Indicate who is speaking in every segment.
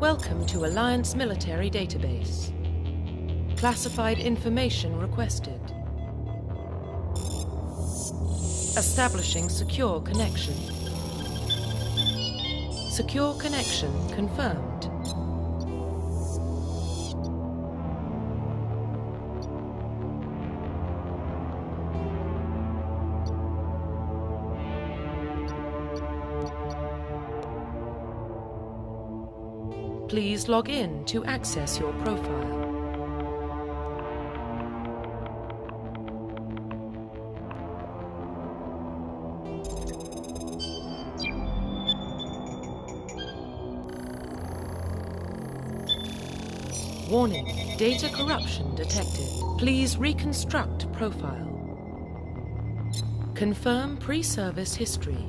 Speaker 1: Welcome to Alliance Military Database. Classified information requested. Establishing secure connection. Secure connection confirmed. Please log in to access your profile. Warning, data corruption detected. Please reconstruct profile. Confirm pre-service history.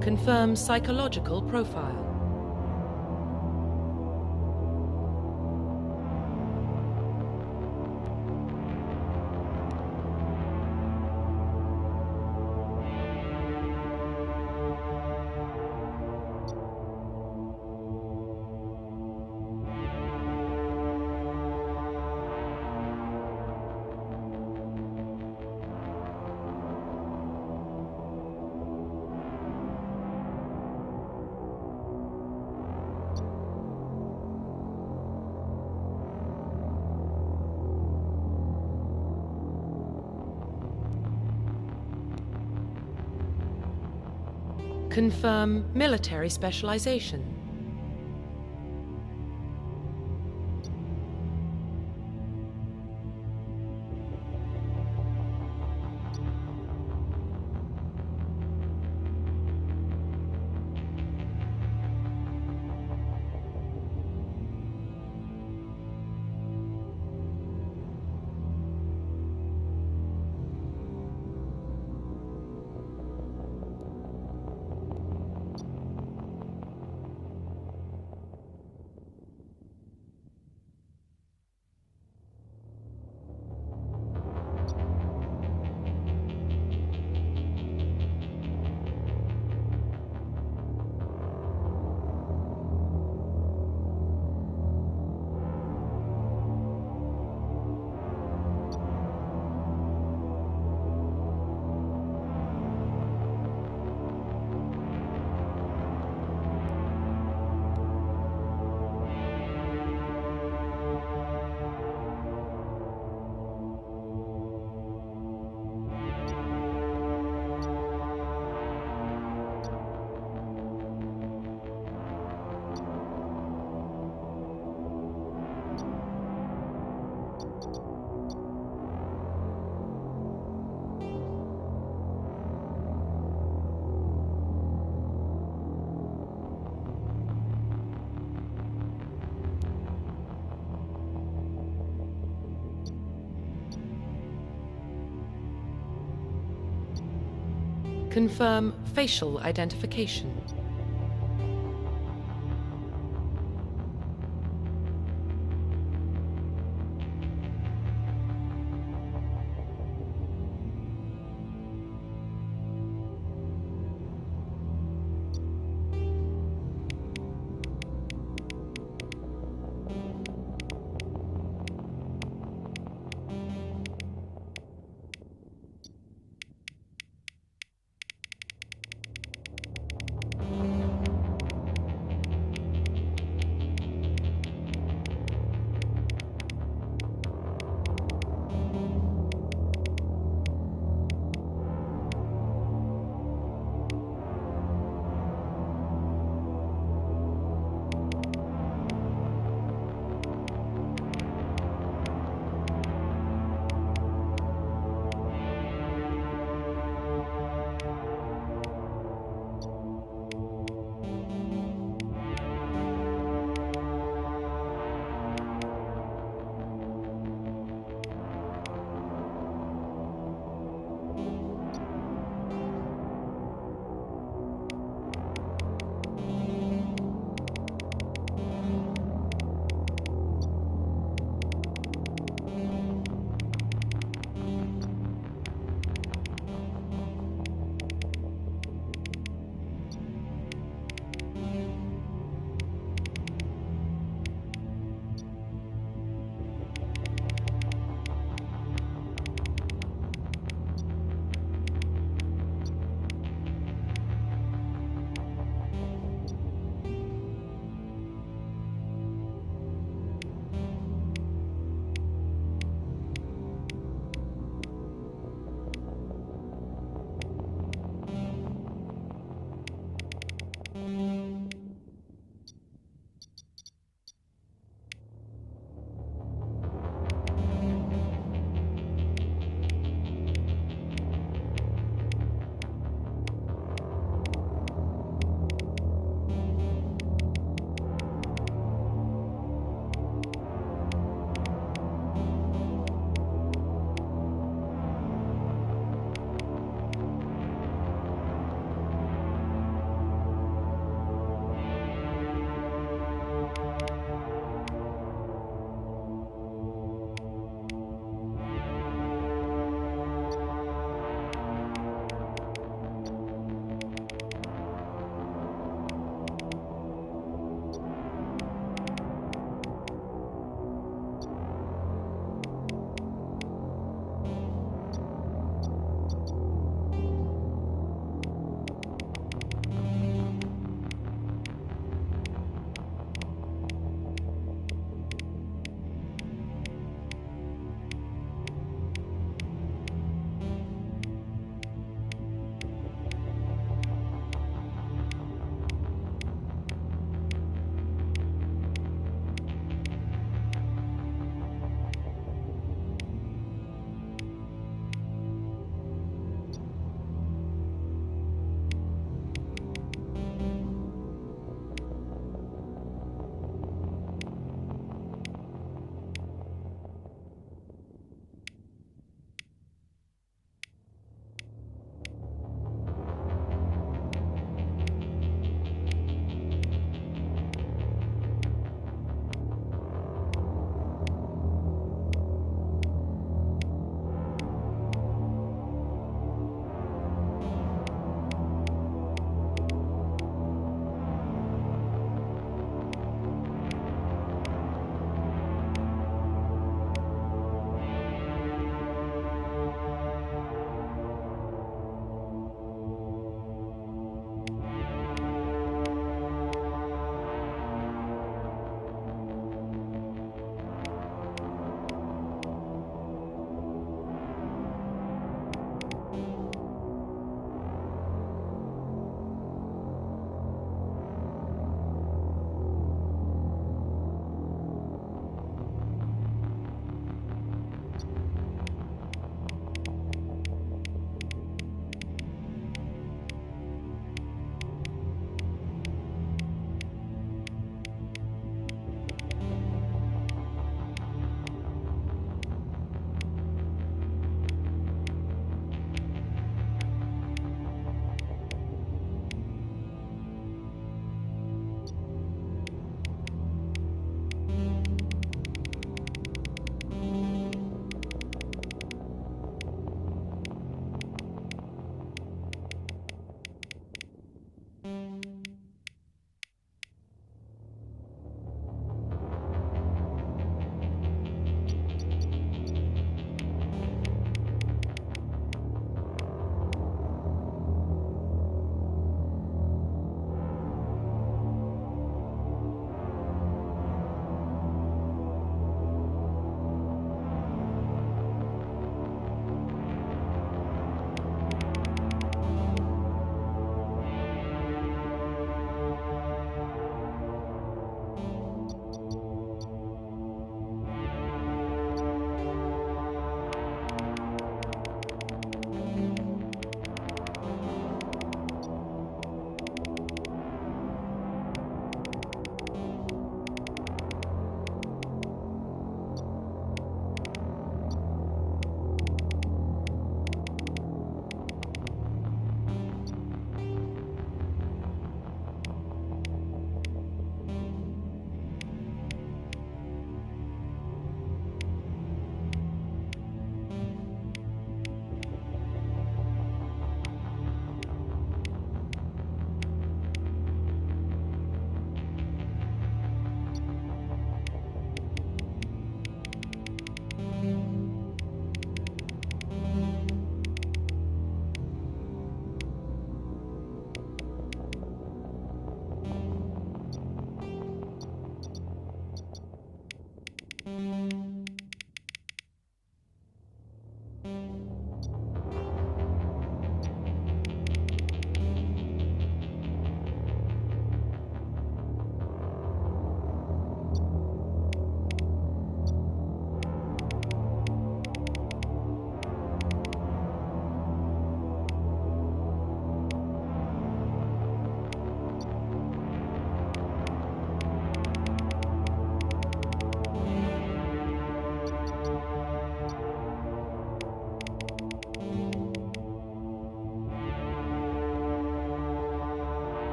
Speaker 1: Confirm psychological profile. Confirm military specialization. Confirm facial identification.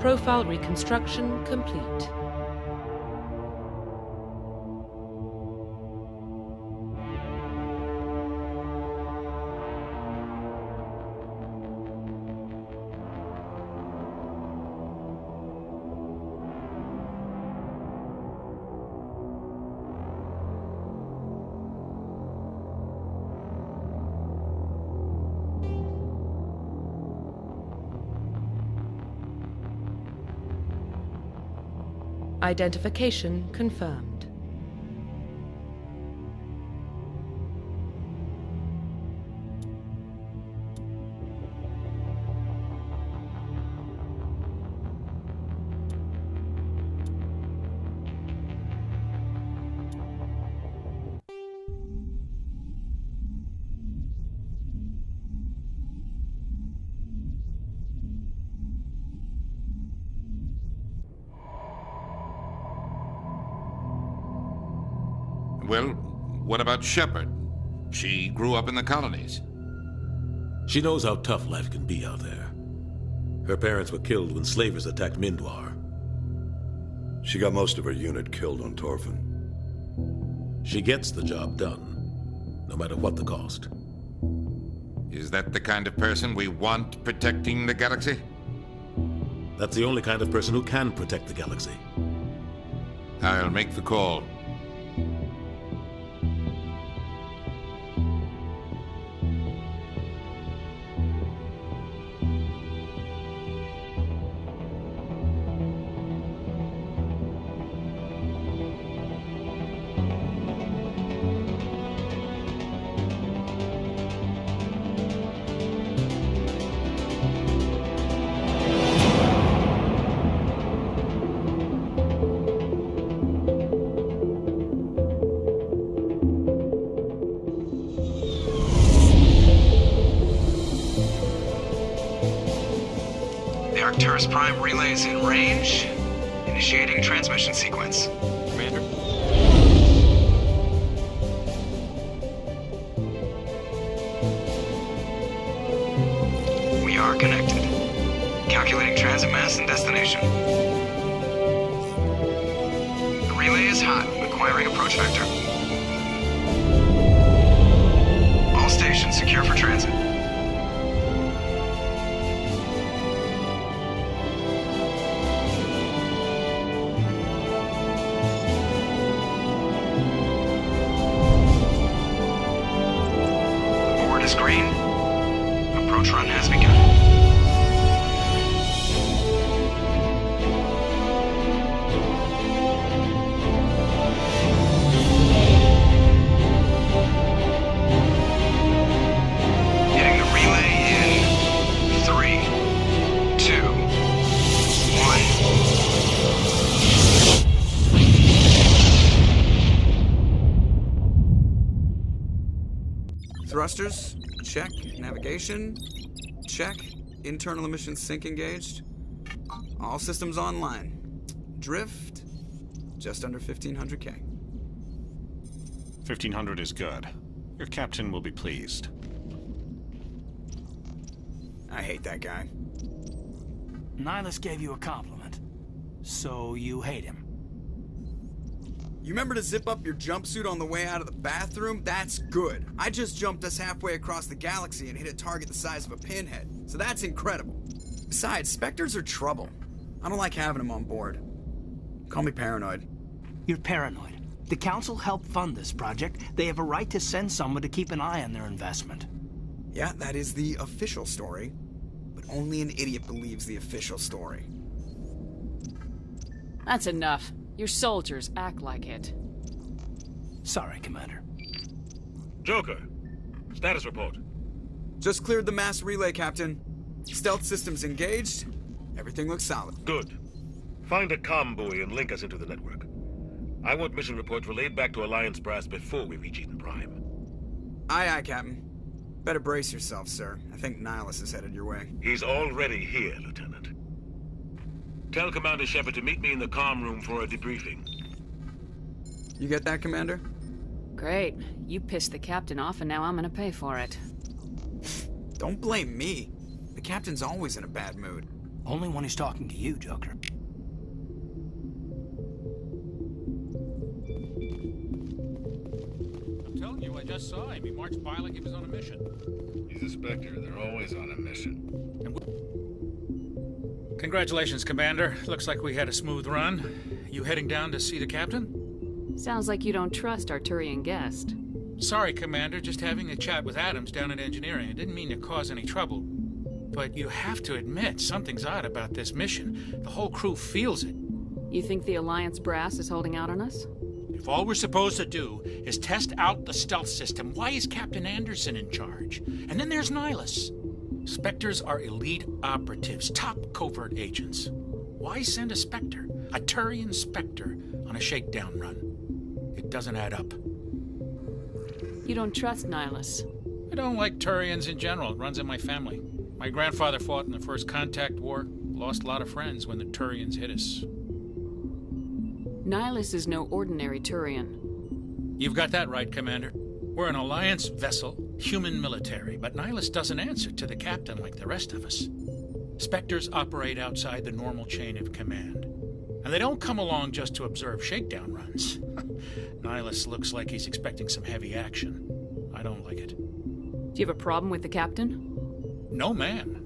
Speaker 1: Profile reconstruction complete. Identification confirmed.
Speaker 2: Well, what about Shepard? She grew up in the colonies.
Speaker 3: She knows how tough life can be out there. Her parents were killed when slavers attacked Mindwar.
Speaker 4: She got most of her unit killed on Torfin.
Speaker 3: She gets the job done, no matter what the cost.
Speaker 2: Is that the kind of person we want protecting the galaxy?
Speaker 3: That's the only kind of person who can protect the galaxy.
Speaker 2: I'll make the call.
Speaker 5: Arcturus Prime relays in range. Initiating transmission sequence. Commander. We are connected. Calculating transit mass and destination. The relay is hot, acquiring approach vector. All stations secure for transit. Green. Approach run has begun. Getting the relay in 3, 2, 1. Thrusters, check. Navigation, check. Internal emissions sync engaged. All systems online. Drift, just under 1,500K.
Speaker 6: 1,500 is good. Your captain will be pleased.
Speaker 5: I hate that guy.
Speaker 7: Nihilus gave you a compliment. So you hate him.
Speaker 5: You remember to zip up your jumpsuit on the way out of the bathroom? That's good. I just jumped us halfway across the galaxy and hit a target the size of a pinhead. So that's incredible. Besides, Spectres are trouble. I don't like having them on board. Call me paranoid.
Speaker 7: You're paranoid. The Council helped fund this project. They have a right to send someone to keep an eye on their investment.
Speaker 5: Yeah, that is the official story. But only an idiot believes the official story.
Speaker 8: That's enough. Your soldiers act like it.
Speaker 7: Sorry, Commander.
Speaker 3: Joker, status report.
Speaker 5: Just cleared the mass relay, Captain. Stealth systems engaged. Everything looks solid.
Speaker 3: Good. Find a comm buoy and link us into the network. I want mission reports relayed back to Alliance Brass before we reach Eden Prime.
Speaker 5: Aye, aye, Captain. Better brace yourself, sir. I think Nihilus is headed your way.
Speaker 3: He's already here, Lieutenant. Tell Commander Shepard to meet me in the comm room for a debriefing.
Speaker 5: You get that, Commander?
Speaker 8: Great. You pissed the captain off and now I'm gonna pay for it.
Speaker 5: Don't blame me. The captain's always in a bad mood.
Speaker 7: Only when he's talking to you, Joker.
Speaker 9: I'm telling you, I just saw him. He marched by like he was on a mission.
Speaker 10: He's a Spectre. They're always on a mission.
Speaker 9: Congratulations, Commander. Looks like we had a smooth run. You heading down to see the captain?
Speaker 8: Sounds like you don't trust our Turian guest.
Speaker 9: Sorry, Commander. Just having a chat with Adams down at engineering. I didn't mean to cause any trouble. But you have to admit, something's odd about this mission. The whole crew feels it.
Speaker 8: You think the Alliance brass is holding out on us?
Speaker 9: If all we're supposed to do is test out the stealth system, why is Captain Anderson in charge? And then there's Nihilus. Spectres are elite operatives, top covert agents. Why send a Spectre, a Turian Spectre, on a shakedown run? It doesn't add up.
Speaker 8: You don't trust Nihilus?
Speaker 9: I don't like Turians in general. It runs in my family. My grandfather fought in the First Contact War, lost a lot of friends when the Turians hit us.
Speaker 8: Nihilus is no ordinary Turian.
Speaker 9: You've got that right, Commander. We're an Alliance vessel, human military, but Nihilus doesn't answer to the captain like the rest of us. Spectres operate outside the normal chain of command. And they don't come along just to observe shakedown runs. Nihilus looks like he's expecting some heavy action. I don't like it.
Speaker 8: Do you have a problem with the captain?
Speaker 9: No, man.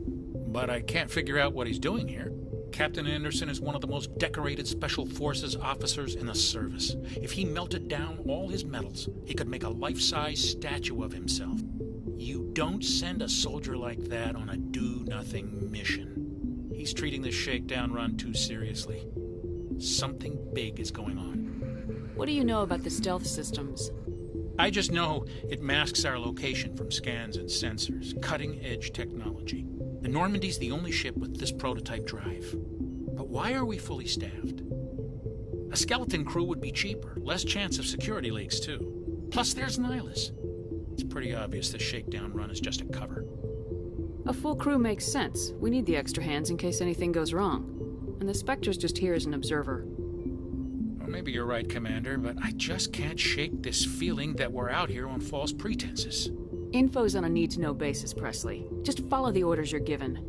Speaker 9: But I can't figure out what he's doing here. Captain Anderson is one of the most decorated Special Forces officers in the service. If he melted down all his medals, he could make a life-size statue of himself. You don't send a soldier like that on a do-nothing mission. He's treating this shakedown run too seriously. Something big is going on.
Speaker 8: What do you know about the stealth systems?
Speaker 9: I just know it masks our location from scans and sensors. Cutting-edge technology. The Normandy's the only ship with this prototype drive. But why are we fully staffed? A skeleton crew would be cheaper, less chance of security leaks, too. Plus, there's Nihilus. It's pretty obvious the shakedown run is just a cover.
Speaker 8: A full crew makes sense. We need the extra hands in case anything goes wrong. And the Spectre's just here as an observer.
Speaker 9: Well, maybe you're right, Commander, but I just can't shake this feeling that we're out here on false pretenses.
Speaker 8: Info's on a need-to-know basis, Presley. Just follow the orders you're given.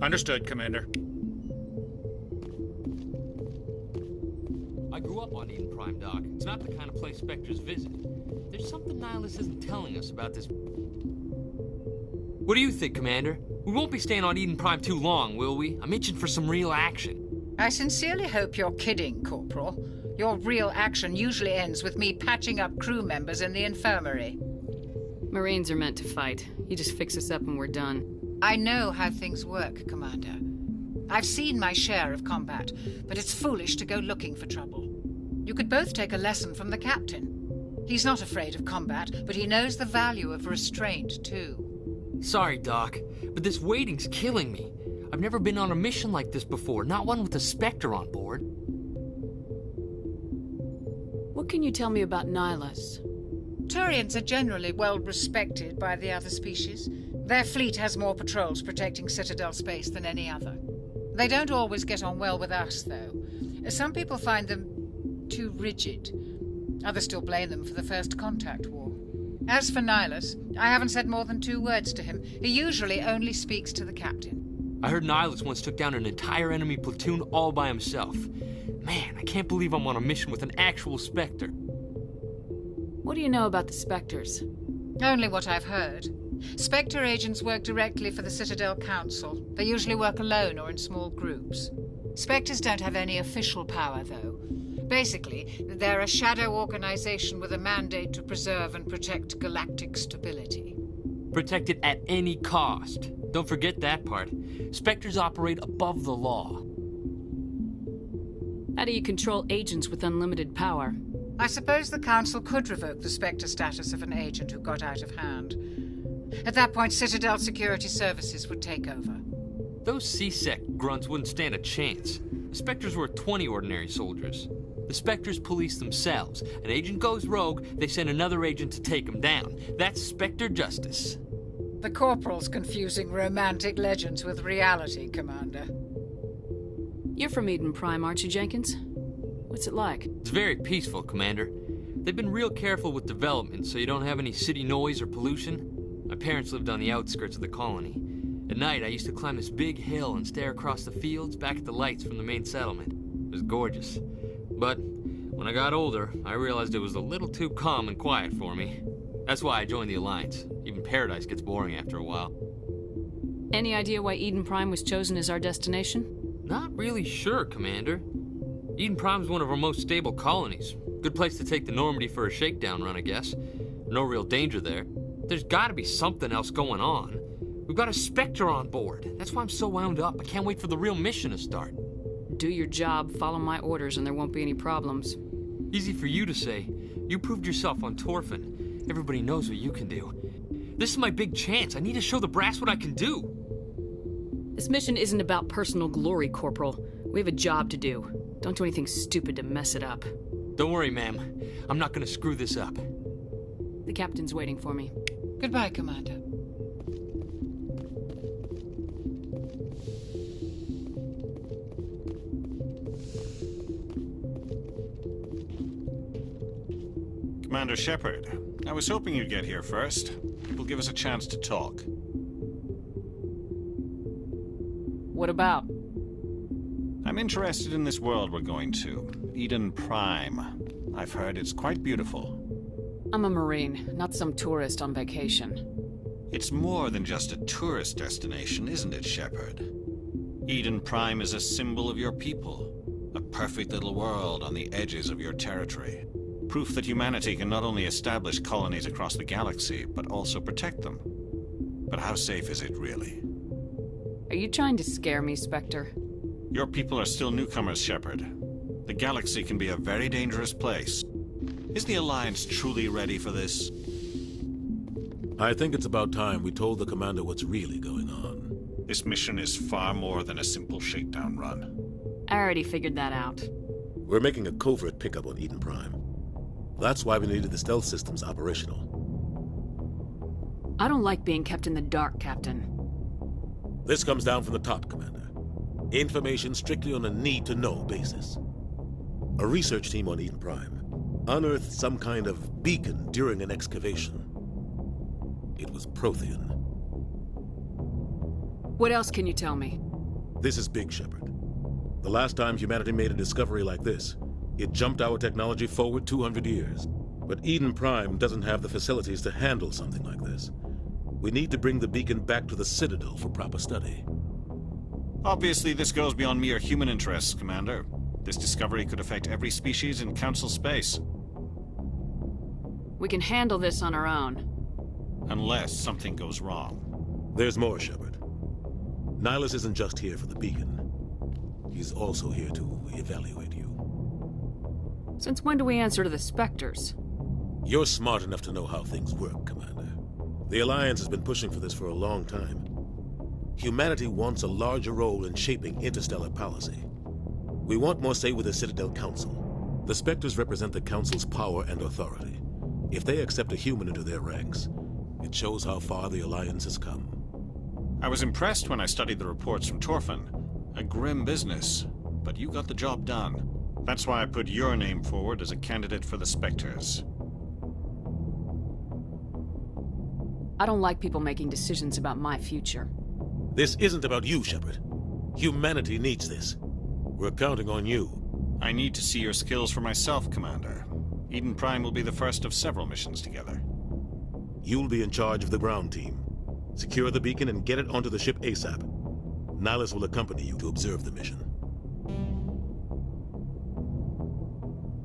Speaker 9: Understood, Commander.
Speaker 11: I grew up on Eden Prime, Doc. It's not the kind of place Spectres visit. There's something Nihilus isn't telling us about this. What do you think, Commander? We won't be staying on Eden Prime too long, will we? I'm itching for some real action.
Speaker 12: I sincerely hope you're kidding, Corporal. Your real action usually ends with me patching up crew members in the infirmary.
Speaker 8: Marines are meant to fight. You just fix us up and we're done.
Speaker 12: I know how things work, Commander. I've seen my share of combat, but it's foolish to go looking for trouble. You could both take a lesson from the captain. He's not afraid of combat, but he knows the value of restraint, too.
Speaker 11: Sorry, Doc, but this waiting's killing me. I've never been on a mission like this before, not one with a Spectre on board.
Speaker 8: What can you tell me about Nihilus?
Speaker 12: Turians are generally well respected by the other species. Their fleet has more patrols protecting Citadel space than any other. They don't always get on well with us, though. Some people find them too rigid. Others still blame them for the First Contact War. As for Nihilus, I haven't said more than 2 words to him. He usually only speaks to the captain.
Speaker 11: I heard Nihilus once took down an entire enemy platoon all by himself. Man, I can't believe I'm on a mission with an actual Spectre.
Speaker 8: What do you know about the Spectres?
Speaker 12: Only what I've heard. Spectre agents work directly for the Citadel Council. They usually work alone or in small groups. Spectres don't have any official power, though. Basically, they're a shadow organization with a mandate to preserve and protect galactic stability.
Speaker 11: Protect it at any cost. Don't forget that part. Spectres operate above the law.
Speaker 8: How do you control agents with unlimited power?
Speaker 12: I suppose the Council could revoke the Spectre status of an agent who got out of hand. At that point, Citadel Security Services would take over.
Speaker 11: Those C-Sec grunts wouldn't stand a chance. The Spectres were 20 ordinary soldiers. The Spectres police themselves. An agent goes rogue, they send another agent to take him down. That's Spectre justice.
Speaker 12: The Corporal's confusing romantic legends with reality, Commander.
Speaker 8: You're from Eden Prime, aren't you, Jenkins? What's it like?
Speaker 11: It's very peaceful, Commander. They've been real careful with development so you don't have any city noise or pollution. My parents lived on the outskirts of the colony. At night, I used to climb this big hill and stare across the fields back at the lights from the main settlement. It was gorgeous. But when I got older, I realized it was a little too calm and quiet for me. That's why I joined the Alliance. Even Paradise gets boring after a while.
Speaker 8: Any idea why Eden Prime was chosen as our destination?
Speaker 11: Not really sure, Commander. Eden Prime's one of our most stable colonies. Good place to take the Normandy for a shakedown run, I guess. No real danger there. There's gotta be something else going on. We've got a Spectre on board. That's why I'm so wound up. I can't wait for the real mission to start.
Speaker 8: Do your job, follow my orders, and there won't be any problems.
Speaker 11: Easy for you to say. You proved yourself on Torfin. Everybody knows what you can do. This is my big chance. I need to show the brass what I can do.
Speaker 8: This mission isn't about personal glory, Corporal. We have a job to do. Don't do anything stupid to mess it up.
Speaker 11: Don't worry, ma'am. I'm not gonna screw this up.
Speaker 8: The captain's waiting for me.
Speaker 12: Goodbye, Commander.
Speaker 6: Commander Shepard, I was hoping you'd get here first. It will give us a chance to talk.
Speaker 8: What about?
Speaker 6: I'm interested in this world we're going to, Eden Prime. I've heard it's quite beautiful.
Speaker 8: I'm a Marine, not some tourist on vacation.
Speaker 6: It's more than just a tourist destination, isn't it, Shepard? Eden Prime is a symbol of your people. A perfect little world on the edges of your territory. Proof that humanity can not only establish colonies across the galaxy, but also protect them. But how safe is it, really?
Speaker 8: Are you trying to scare me, Spectre?
Speaker 6: Your people are still newcomers, Shepard. The galaxy can be a very dangerous place. Is the Alliance truly ready for this?
Speaker 13: I think it's about time we told the Commander what's really going on.
Speaker 6: This mission is far more than a simple shakedown run.
Speaker 8: I already figured that out.
Speaker 13: We're making a covert pickup on Eden Prime. That's why we needed the stealth systems operational.
Speaker 8: I don't like being kept in the dark, Captain.
Speaker 13: This comes down from the top, Commander. Information strictly on a need-to-know basis. A research team on Eden Prime unearthed some kind of beacon during an excavation. It was Prothean.
Speaker 8: What else can you tell me?
Speaker 13: This is big, Shepard. The last time humanity made a discovery like this, it jumped our technology forward 200 years. But Eden Prime doesn't have the facilities to handle something like this. We need to bring the beacon back to the Citadel for proper study.
Speaker 6: Obviously, this goes beyond mere human interests, Commander. This discovery could affect every species in Council space.
Speaker 8: We can handle this on our own.
Speaker 6: Unless something goes wrong.
Speaker 13: There's more, Shepard. Nihilus isn't just here for the beacon. He's also here to evaluate you.
Speaker 8: Since when do we answer to the Spectres?
Speaker 13: You're smart enough to know how things work, Commander. The Alliance has been pushing for this for a long time. Humanity wants a larger role in shaping interstellar policy. We want more say with the Citadel Council. The Spectres represent the Council's power and authority. If they accept a human into their ranks, it shows how far the Alliance has come.
Speaker 6: I was impressed when I studied the reports from Torfin. A grim business, but you got the job done. That's why I put your name forward as a candidate for the Spectres.
Speaker 8: I don't like people making decisions about my future.
Speaker 13: This isn't about you, Shepard. Humanity needs this. We're counting on you.
Speaker 6: I need to see your skills for myself, Commander. Eden Prime will be the first of several missions together.
Speaker 13: You'll be in charge of the ground team. Secure the beacon and get it onto the ship ASAP. Nihilus will accompany you to observe the mission.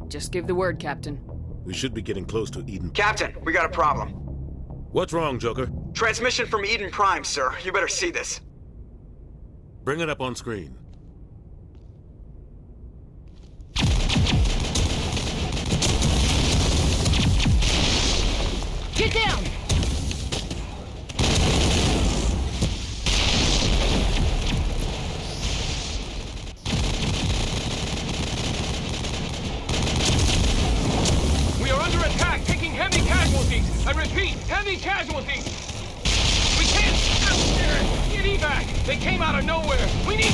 Speaker 8: Just give the word, Captain.
Speaker 13: We should be getting close to Eden.
Speaker 5: Captain, we got a problem.
Speaker 13: What's wrong, Joker?
Speaker 5: Transmission from Eden Prime, sir. You better see this.
Speaker 13: Bring it up on screen.
Speaker 8: Get down!
Speaker 14: We are under attack, taking heavy casualties. I repeat, heavy casualties. We can't get evac. They came out of nowhere. We need...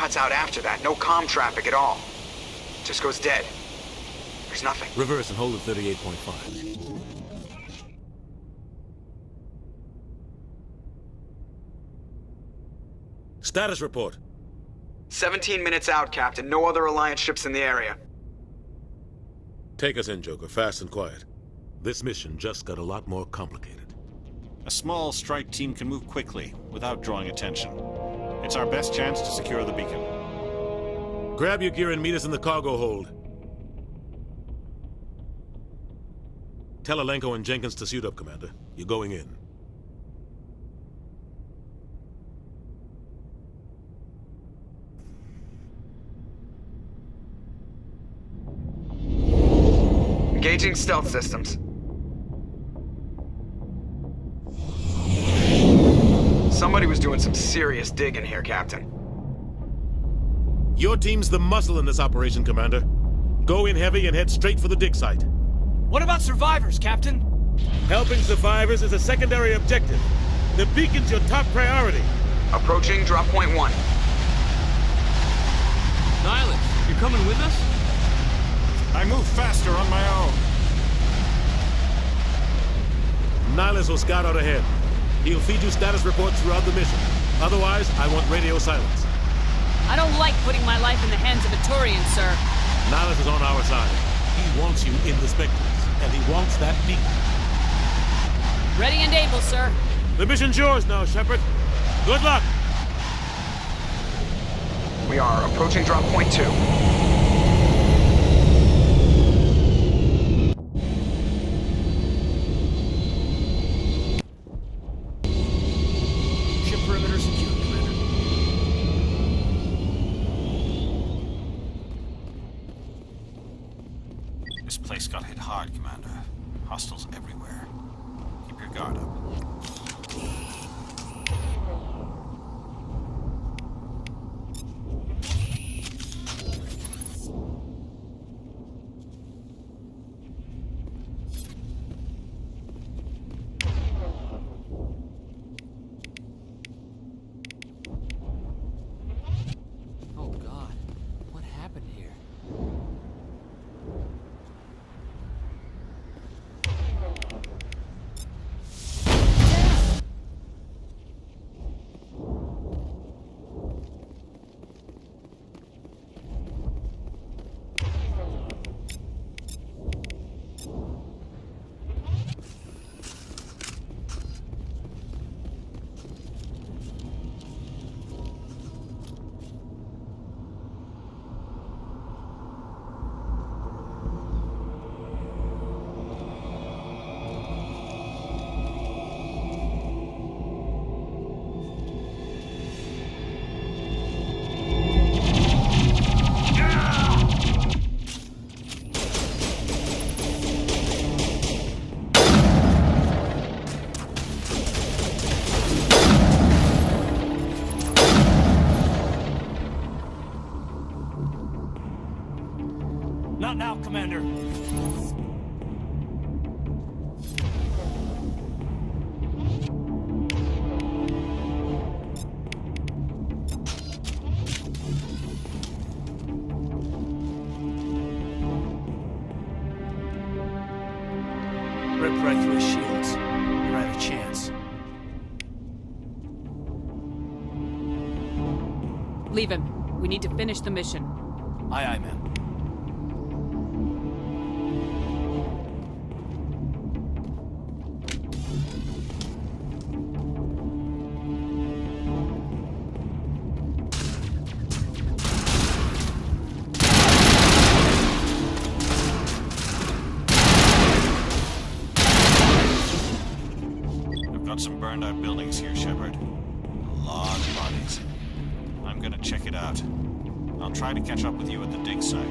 Speaker 5: cuts out after that. No comm traffic at all. Just goes dead. There's nothing.
Speaker 13: Reverse and hold at 38.5. Status report.
Speaker 5: 17 minutes out, Captain. No other Alliance ships in the area.
Speaker 13: Take us in, Joker, fast and quiet. This mission just got a lot more complicated.
Speaker 6: A small strike team can move quickly, without drawing attention. It's our best chance to secure the beacon.
Speaker 13: Grab your gear and meet us in the cargo hold. Tell Alenko and Jenkins to suit up, Commander. You're going in.
Speaker 5: Engaging stealth systems. Somebody was doing some serious digging here, Captain.
Speaker 13: Your team's the muscle in this operation, Commander. Go in heavy and head straight for the dig site.
Speaker 7: What about survivors, Captain?
Speaker 13: Helping survivors is a secondary objective. The beacon's your top priority.
Speaker 5: Approaching drop point 1.
Speaker 11: Nihilus, you're coming with us?
Speaker 6: I move faster on my own.
Speaker 13: Nihilus will scout out ahead. He'll feed you status reports throughout the mission. Otherwise, I want radio silence.
Speaker 8: I don't like putting my life in the hands of a Turian, sir.
Speaker 13: Nihilus is on our side. He wants you in the Spectres, and he wants that beacon.
Speaker 8: Ready and able, sir.
Speaker 13: The mission's yours now, Shepard. Good luck!
Speaker 5: We are approaching drop point 2.
Speaker 7: Perimeter secure, Commander.
Speaker 6: This place got hit hard, Commander. Hostiles everywhere. Keep your guard up.
Speaker 7: Not now, Commander. Ripped right through his shields. You're out of chance.
Speaker 8: Leave him. We need to finish the mission.
Speaker 7: Aye, aye, man.
Speaker 6: Got some burned out buildings here, Shepard. A lot of bodies. I'm gonna check it out. I'll try to catch up with you at the dig site.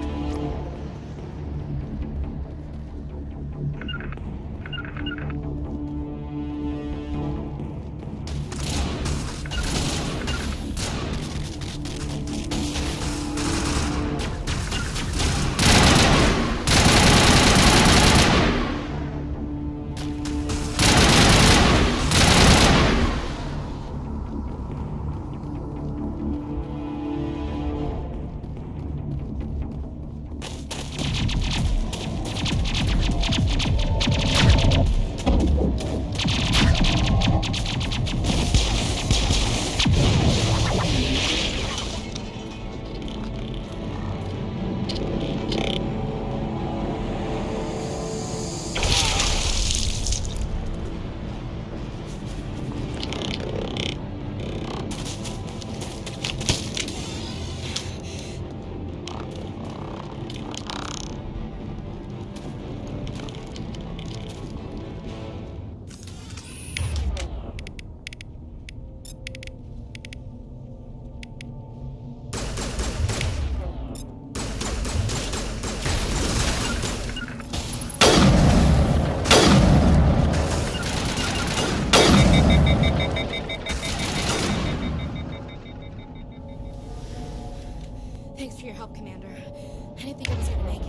Speaker 15: Thanks for your help, Commander. I didn't think I was gonna make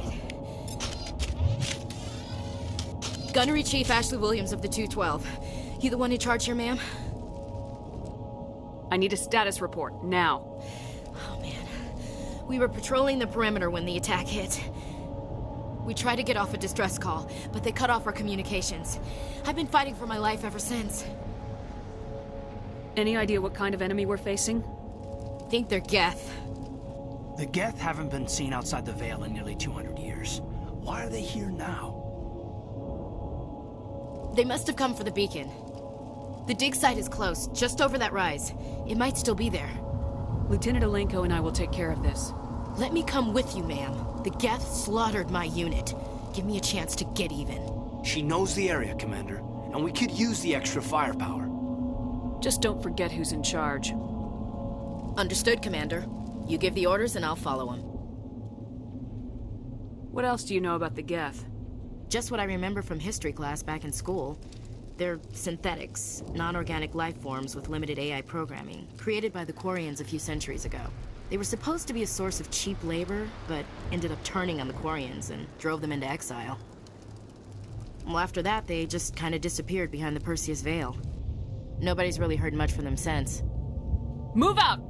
Speaker 15: it. Gunnery Chief Ashley Williams of the 212. You the one in charge here, ma'am?
Speaker 8: I need a status report, now.
Speaker 15: Oh, man. We were patrolling the perimeter when the attack hit. We tried to get off a distress call, but they cut off our communications. I've been fighting for my life ever since.
Speaker 8: Any idea what kind of enemy we're facing?
Speaker 15: Think they're Geth.
Speaker 7: The Geth haven't been seen outside the Veil in nearly 200 years. Why are they here now?
Speaker 15: They must have come for the beacon. The dig site is close, just over that rise. It might still be there.
Speaker 8: Lieutenant Alenko and I will take care of this.
Speaker 15: Let me come with you, ma'am. The Geth slaughtered my unit. Give me a chance to get even.
Speaker 7: She knows the area, Commander, and we could use the extra firepower.
Speaker 8: Just don't forget who's in charge.
Speaker 15: Understood, Commander. You give the orders and I'll follow them.
Speaker 8: What else do you know about the Geth?
Speaker 15: Just what I remember from history class back in school. They're synthetics, non-organic life forms with limited AI programming, created by the Quarians a few centuries ago. They were supposed to be a source of cheap labor, but ended up turning on the Quarians and drove them into exile. Well, after that, they just kind of disappeared behind the Perseus Veil. Nobody's really heard much from them since.
Speaker 8: Move out!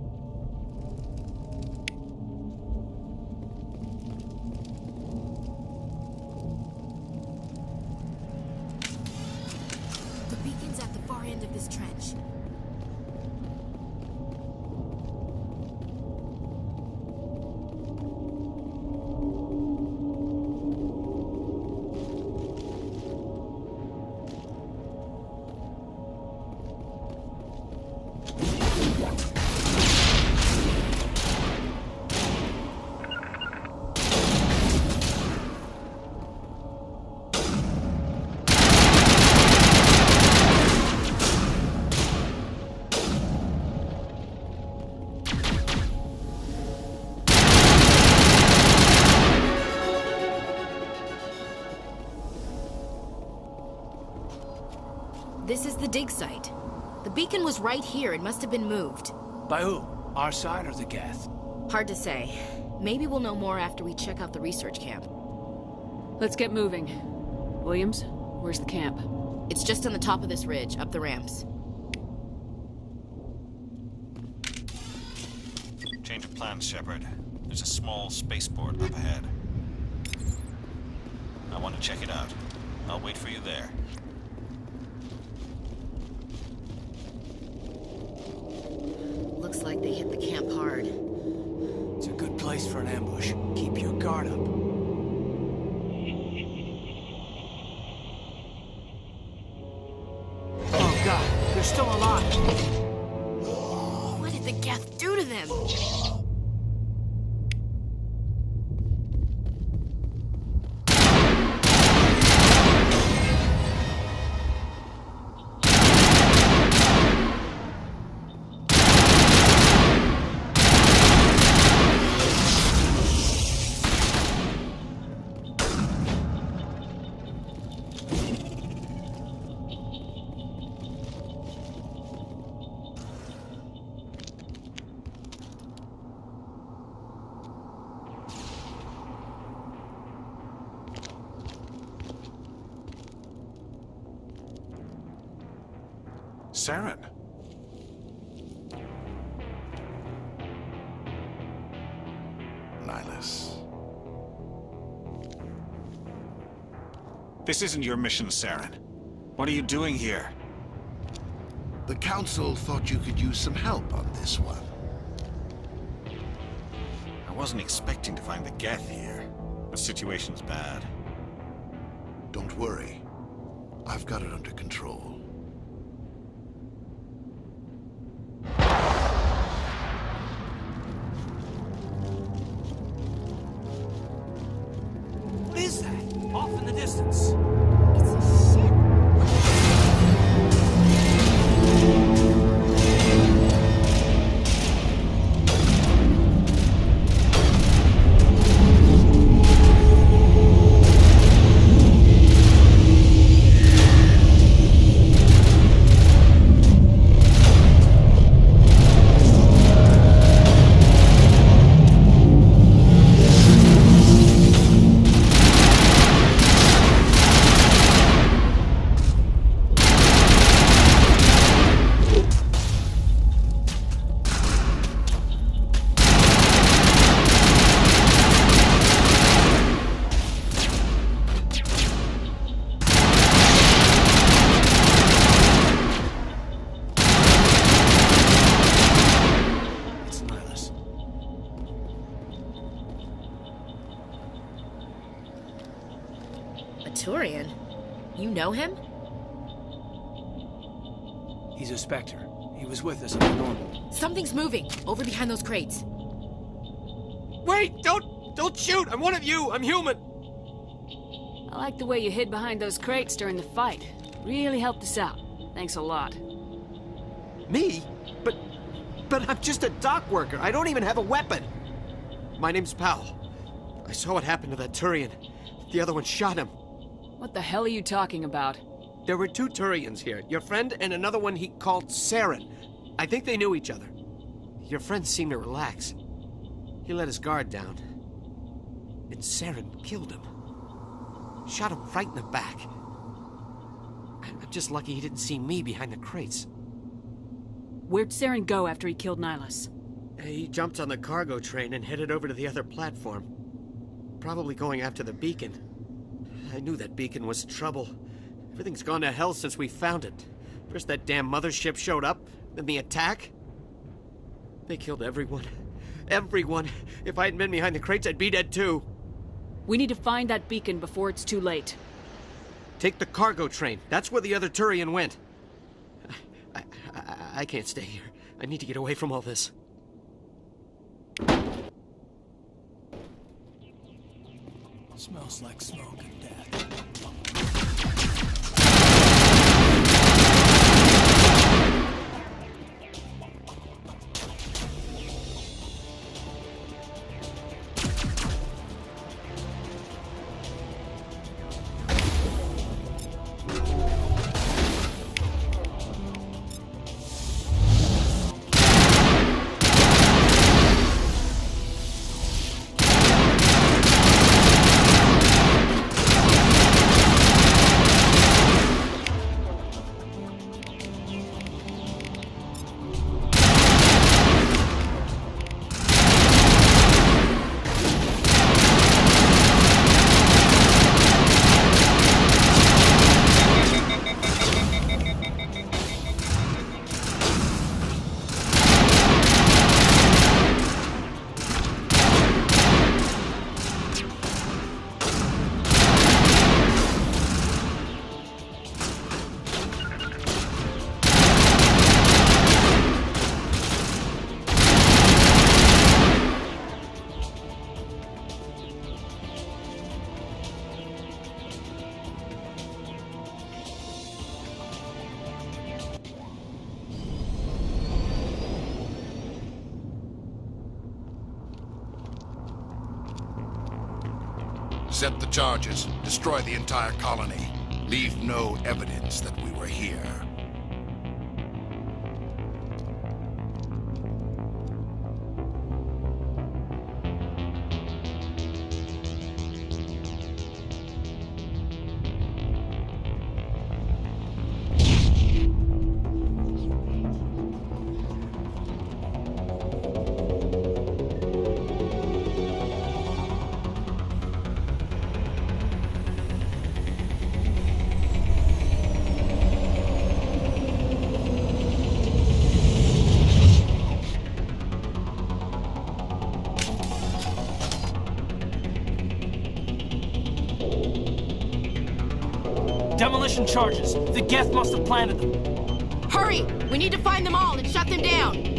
Speaker 15: The beacon's at the far end of this trench. This is the dig site. The beacon was right here. It must have been moved.
Speaker 7: By who? Our side or the Geth?
Speaker 15: Hard to say. Maybe we'll know more after we check out the research camp.
Speaker 8: Let's get moving. Williams, where's the camp?
Speaker 15: It's just on the top of this ridge, up the ramps.
Speaker 6: Change of plans, Shepard. There's a small spaceport up ahead. I want to check it out. I'll wait for you there.
Speaker 15: Looks like they hit the camp hard.
Speaker 7: It's a good place for an ambush. Keep your guard up. Oh god, they're still alive!
Speaker 15: What did the Geth do to them?
Speaker 16: Saren. Nihilus.
Speaker 17: This isn't your mission, Saren. What are you doing here?
Speaker 18: The Council thought you could use some help on this one.
Speaker 6: I wasn't expecting to find the Geth here. The situation's bad.
Speaker 18: Don't worry. I've got it under control.
Speaker 7: What is that? Off in the distance.
Speaker 15: It's a ship. Turian? You know him?
Speaker 7: He's a Spectre. He was with us in the normal.
Speaker 15: Something's moving, over behind those crates.
Speaker 16: Wait! Don't shoot! I'm one of you! I'm human!
Speaker 8: I like the way you hid behind those crates during the fight. Really helped us out. Thanks a lot.
Speaker 16: Me? But I'm just a dock worker. I don't even have a weapon. My name's Powell. I saw what happened to that Turian. The other one shot him.
Speaker 8: What the hell are you talking about?
Speaker 16: There were 2 Turians here. Your friend and another one he called Saren. I think they knew each other. Your friend seemed to relax. He let his guard down. And Saren killed him. Shot him right in the back. I'm just lucky he didn't see me behind the crates.
Speaker 8: Where'd Saren go after he killed Nihilus?
Speaker 16: He jumped on the cargo train and headed over to the other platform. Probably going after the beacon. I knew that beacon was trouble. Everything's gone to hell since we found it. First that damn mothership showed up, then the attack. They killed everyone. Everyone. If I hadn't been behind the crates, I'd be dead too.
Speaker 8: We need to find that beacon before it's too late.
Speaker 16: Take the cargo train. That's where the other Turian went. I can't stay here. I need to get away from all this.
Speaker 7: Smells like smoke and death.
Speaker 18: Set the charges. Destroy the entire colony. Leave no evidence that we were here.
Speaker 7: Demolition charges. The Geth must have planted them.
Speaker 15: Hurry! We need to find them all and shut them down!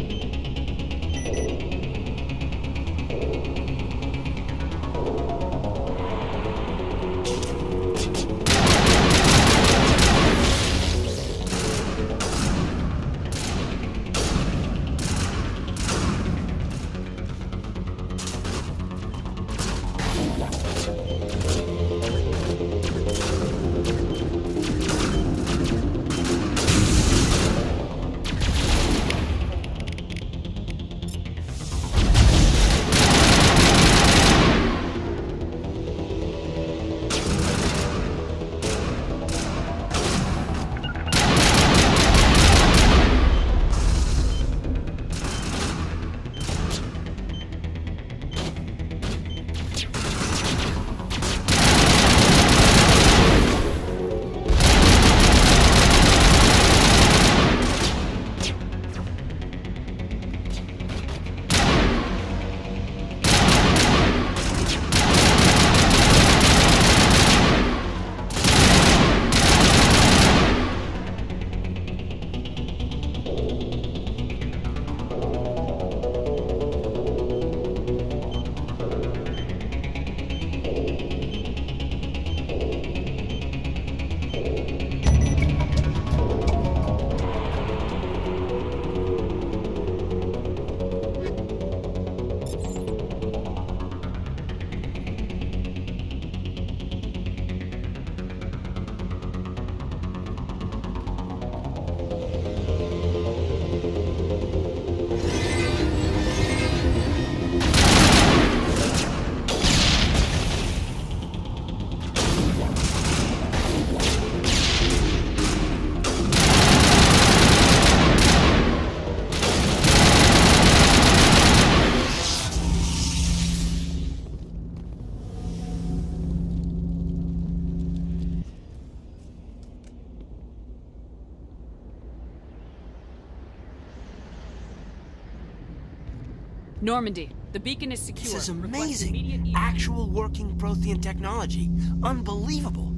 Speaker 8: Normandy, the beacon is secure.
Speaker 7: This is
Speaker 8: Request
Speaker 7: amazing.
Speaker 8: immediate-
Speaker 7: Actual working Prothean technology. Unbelievable.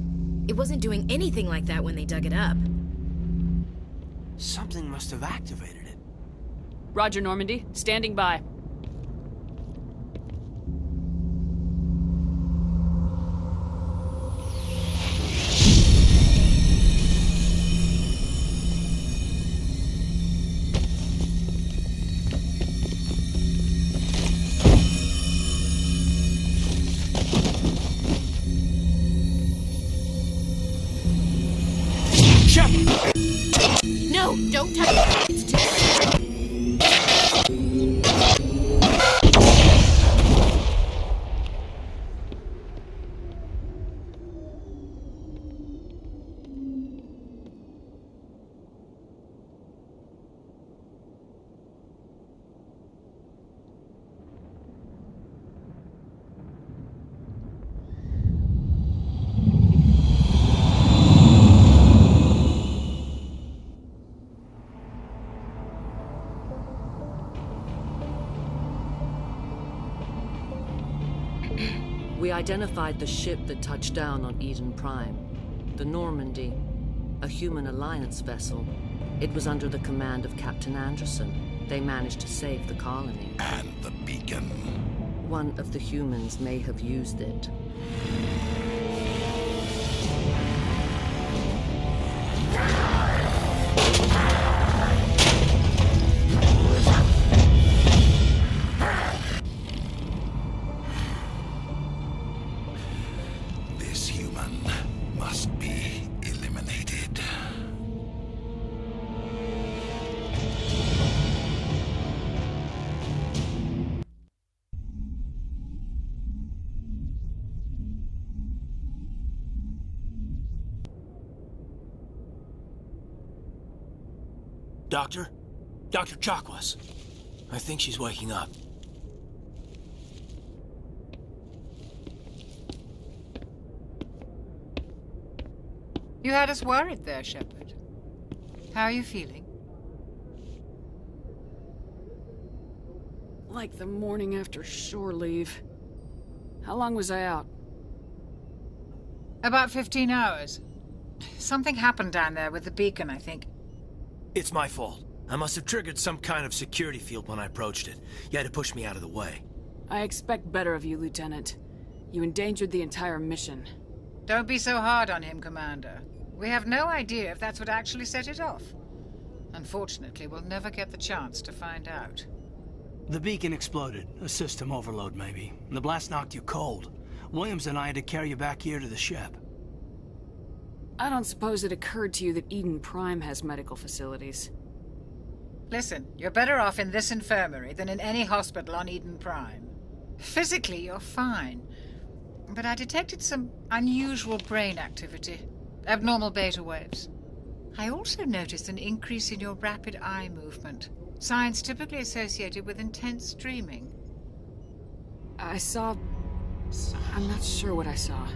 Speaker 15: It wasn't doing anything like that when they dug it up.
Speaker 7: Something must have activated it.
Speaker 8: Roger, Normandy. Standing by.
Speaker 15: No, don't touch it. It's too...
Speaker 1: We identified the ship that touched down on Eden Prime. The Normandy, a human alliance vessel. It was under the command of Captain Anderson. They managed to save the colony.
Speaker 18: And the beacon.
Speaker 1: One of the humans may have used it.
Speaker 18: This human must be eliminated.
Speaker 7: Doctor? Dr. Chakwas. I think she's waking up.
Speaker 12: You had us worried there, Shepard. How are you feeling?
Speaker 8: Like the morning after shore leave. How long was I out?
Speaker 12: About 15 hours. Something happened down there with the beacon, I think.
Speaker 7: It's my fault. I must have triggered some kind of security field when I approached it. You had to push me out of the way.
Speaker 8: I expect better of you, Lieutenant. You endangered the entire mission.
Speaker 12: Don't be so hard on him, Commander. We have no idea if that's what actually set it off. Unfortunately, we'll never get the chance to find out.
Speaker 7: The beacon exploded. A system overload, maybe. The blast knocked you cold. Williams and I had to carry you back here to the ship.
Speaker 8: I don't suppose it occurred to you that Eden Prime has medical facilities.
Speaker 12: Listen, you're better off in this infirmary than in any hospital on Eden Prime. Physically, you're fine. But I detected some unusual brain activity. Abnormal beta waves. I also noticed an increase in your rapid eye movement. Signs typically associated with intense dreaming.
Speaker 8: I saw... I'm not sure what I saw.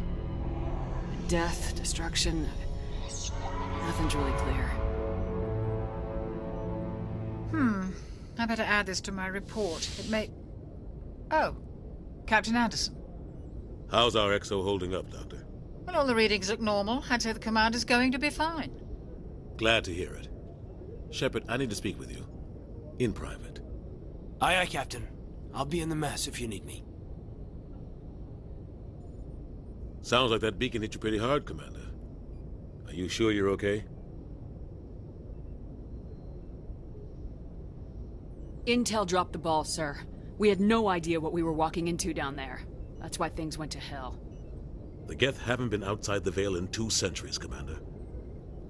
Speaker 8: Death, destruction... Nothing's really clear.
Speaker 12: I better add this to my report. It may... Oh, Captain Anderson.
Speaker 13: How's our XO holding up, Doctor?
Speaker 12: Well, all the readings look normal. I'd say the commander's going to be fine.
Speaker 13: Glad to hear it. Shepard, I need to speak with you. In private.
Speaker 7: Aye, aye, Captain. I'll be in the mess if you need me.
Speaker 13: Sounds like that beacon hit you pretty hard, Commander. Are you sure you're okay?
Speaker 8: Intel dropped the ball, sir. We had no idea what we were walking into down there. That's why things went to hell.
Speaker 13: The Geth haven't been outside the Veil in 2 centuries, Commander.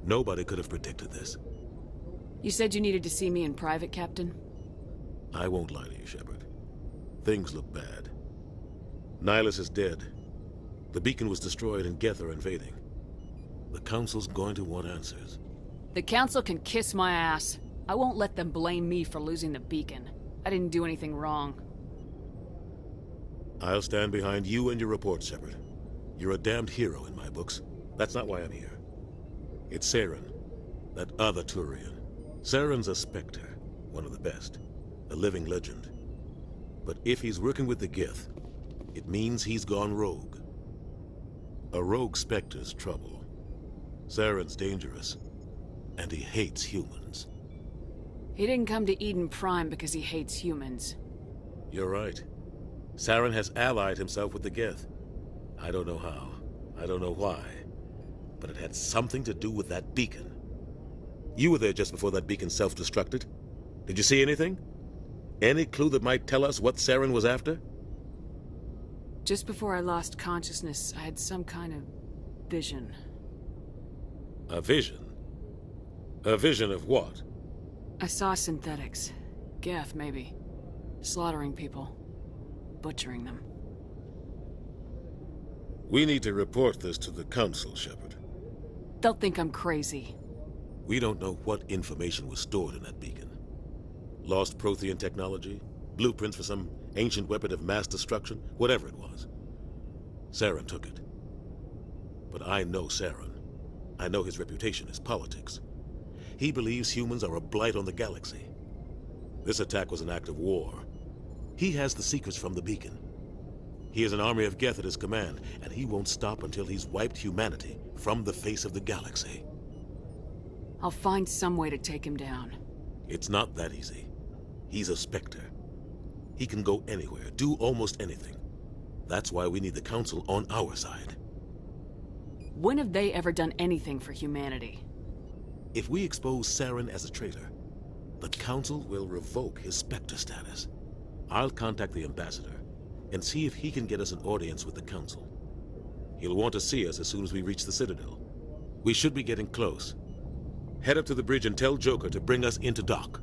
Speaker 13: Nobody could have predicted this.
Speaker 8: You said you needed to see me in private, Captain?
Speaker 13: I won't lie to you, Shepard. Things look bad. Nihilus is dead. The beacon was destroyed and Geth are invading. The Council's going to want answers.
Speaker 8: The Council can kiss my ass. I won't let them blame me for losing the beacon. I didn't do anything wrong.
Speaker 13: I'll stand behind you and your report, Shepard. You're a damned hero in my books. That's not why I'm here. It's Saren, that other Turian. Saren's a Spectre, one of the best. A living legend. But if he's working with the Gith, it means he's gone rogue. A rogue Spectre's trouble. Saren's dangerous, and he hates humans.
Speaker 8: He didn't come to Eden Prime because he hates humans.
Speaker 13: You're right. Saren has allied himself with the Gith. I don't know how. I don't know why. But it had something to do with that beacon. You were there just before that beacon self-destructed. Did you see anything? Any clue that might tell us what Saren was after?
Speaker 8: Just before I lost consciousness, I had some kind of vision.
Speaker 13: A vision? A vision of what?
Speaker 8: I saw synthetics. Geth, maybe. Slaughtering people. Butchering them.
Speaker 13: We need to report this to the Council, Shepard.
Speaker 8: They'll think I'm crazy.
Speaker 13: We don't know what information was stored in that beacon. Lost Prothean technology? Blueprints for some ancient weapon of mass destruction? Whatever it was. Saren took it. But I know Saren. I know his reputation is politics. He believes humans are a blight on the galaxy. This attack was an act of war. He has the secrets from the beacon. He has an army of Geth at his command, and he won't stop until he's wiped humanity from the face of the galaxy.
Speaker 8: I'll find some way to take him down.
Speaker 13: It's not that easy. He's a Spectre. He can go anywhere, do almost anything. That's why we need the Council on our side.
Speaker 8: When have they ever done anything for humanity?
Speaker 13: If we expose Saren as a traitor, the Council will revoke his Spectre status. I'll contact the Ambassador and see if he can get us an audience with the Council. He'll want to see us as soon as we reach the Citadel. We should be getting close. Head up to the bridge and tell Joker to bring us into dock.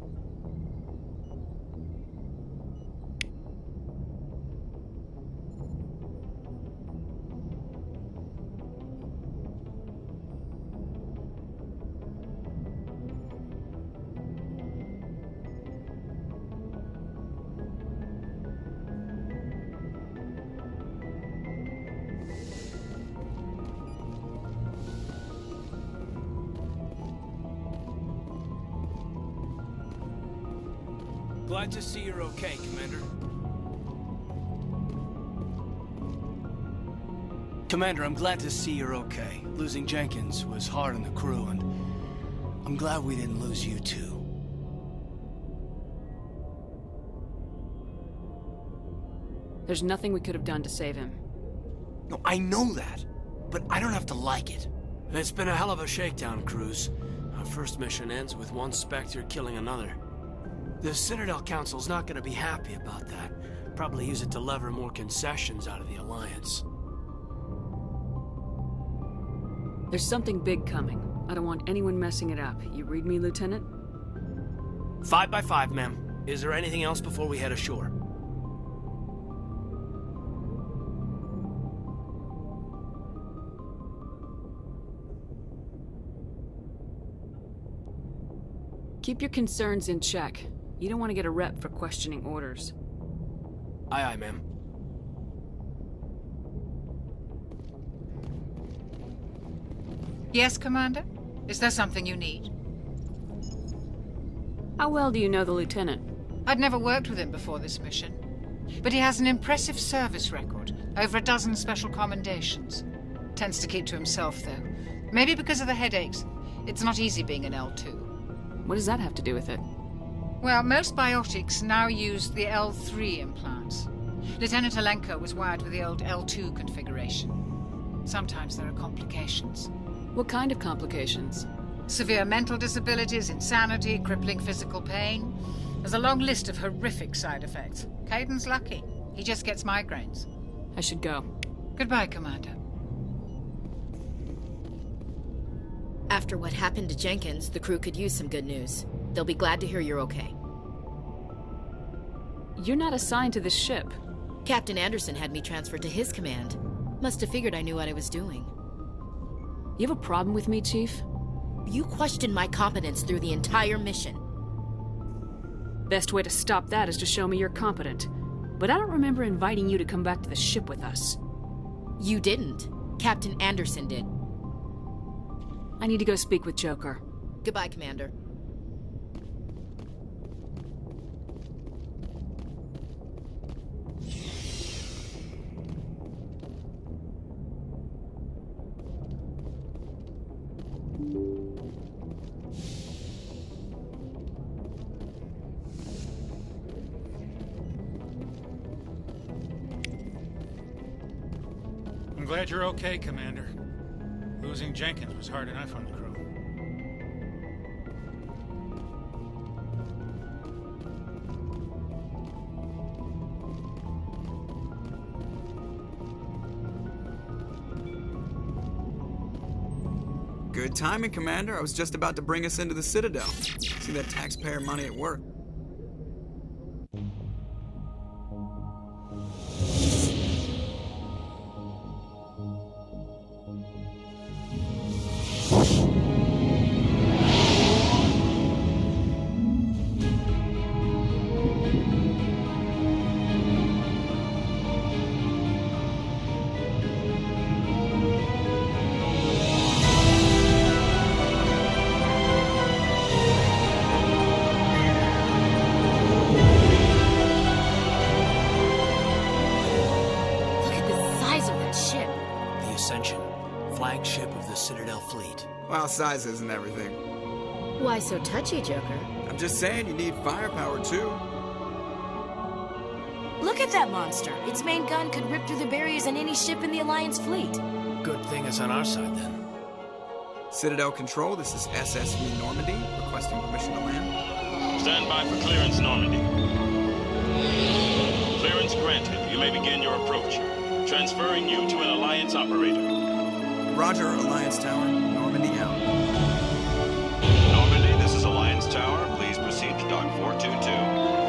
Speaker 7: Glad to see you're okay, Commander. Commander, I'm glad to see you're okay. Losing Jenkins was hard on the crew, and I'm glad we didn't lose you too.
Speaker 8: There's nothing we could have done to save him.
Speaker 7: No, I know that, but I don't have to like it. It's been a hell of a shakedown, Cruz. Our first mission ends with one Spectre killing another. The Citadel Council's not gonna be happy about that. Probably use it to lever more concessions out of the Alliance.
Speaker 8: There's something big coming. I don't want anyone messing it up. You read me, Lieutenant?
Speaker 7: 5 by 5, ma'am. Is there anything else before we head ashore?
Speaker 8: Keep your concerns in check. You don't want to get a rep for questioning orders.
Speaker 7: Aye, aye, ma'am.
Speaker 12: Yes, Commander? Is there something you need?
Speaker 8: How well do you know the Lieutenant?
Speaker 12: I'd never worked with him before this mission. But he has an impressive service record. Over a dozen special commendations. Tends to keep to himself, though. Maybe because of the headaches. It's not easy being an L2.
Speaker 8: What does that have to do with it?
Speaker 12: Well, most biotics now use the L3 implants. Lieutenant Alenko was wired with the old L2 configuration. Sometimes there are complications.
Speaker 8: What kind of complications?
Speaker 12: Severe mental disabilities, insanity, crippling physical pain. There's a long list of horrific side effects. Caden's lucky. He just gets migraines.
Speaker 8: I should go.
Speaker 12: Goodbye, Commander.
Speaker 15: After what happened to Jenkins, the crew could use some good news. They'll be glad to hear you're okay.
Speaker 8: You're not assigned to this ship.
Speaker 15: Captain Anderson had me transferred to his command. Must have figured I knew what I was doing.
Speaker 8: You have a problem with me, Chief?
Speaker 15: You questioned my competence through the entire mission.
Speaker 8: Best way to stop that is to show me you're competent. But I don't remember inviting you to come back to the ship with us.
Speaker 15: You didn't. Captain Anderson did.
Speaker 8: I need to go speak with Joker.
Speaker 15: Goodbye, Commander.
Speaker 9: glad you're okay, Commander. Losing Jenkins was hard enough on the crew.
Speaker 5: Good timing, Commander. I was just about to bring us into the Citadel. See that taxpayer money at work.
Speaker 7: Flagship of the Citadel fleet.
Speaker 5: Well, size isn't everything.
Speaker 15: Why so touchy, Joker?
Speaker 5: I'm just saying you need firepower, too.
Speaker 15: Look at that monster. Its main gun could rip through the barriers in any ship in the Alliance fleet.
Speaker 7: Good thing it's on our side, then.
Speaker 5: Citadel Control, this is SSV Normandy, requesting permission to land.
Speaker 19: Stand by for clearance, Normandy. Clearance granted. You may begin your approach. Transferring you to an Alliance operator.
Speaker 5: Roger, Alliance Tower. Normandy out.
Speaker 19: Normandy, this is Alliance Tower. Please proceed to Dock 422.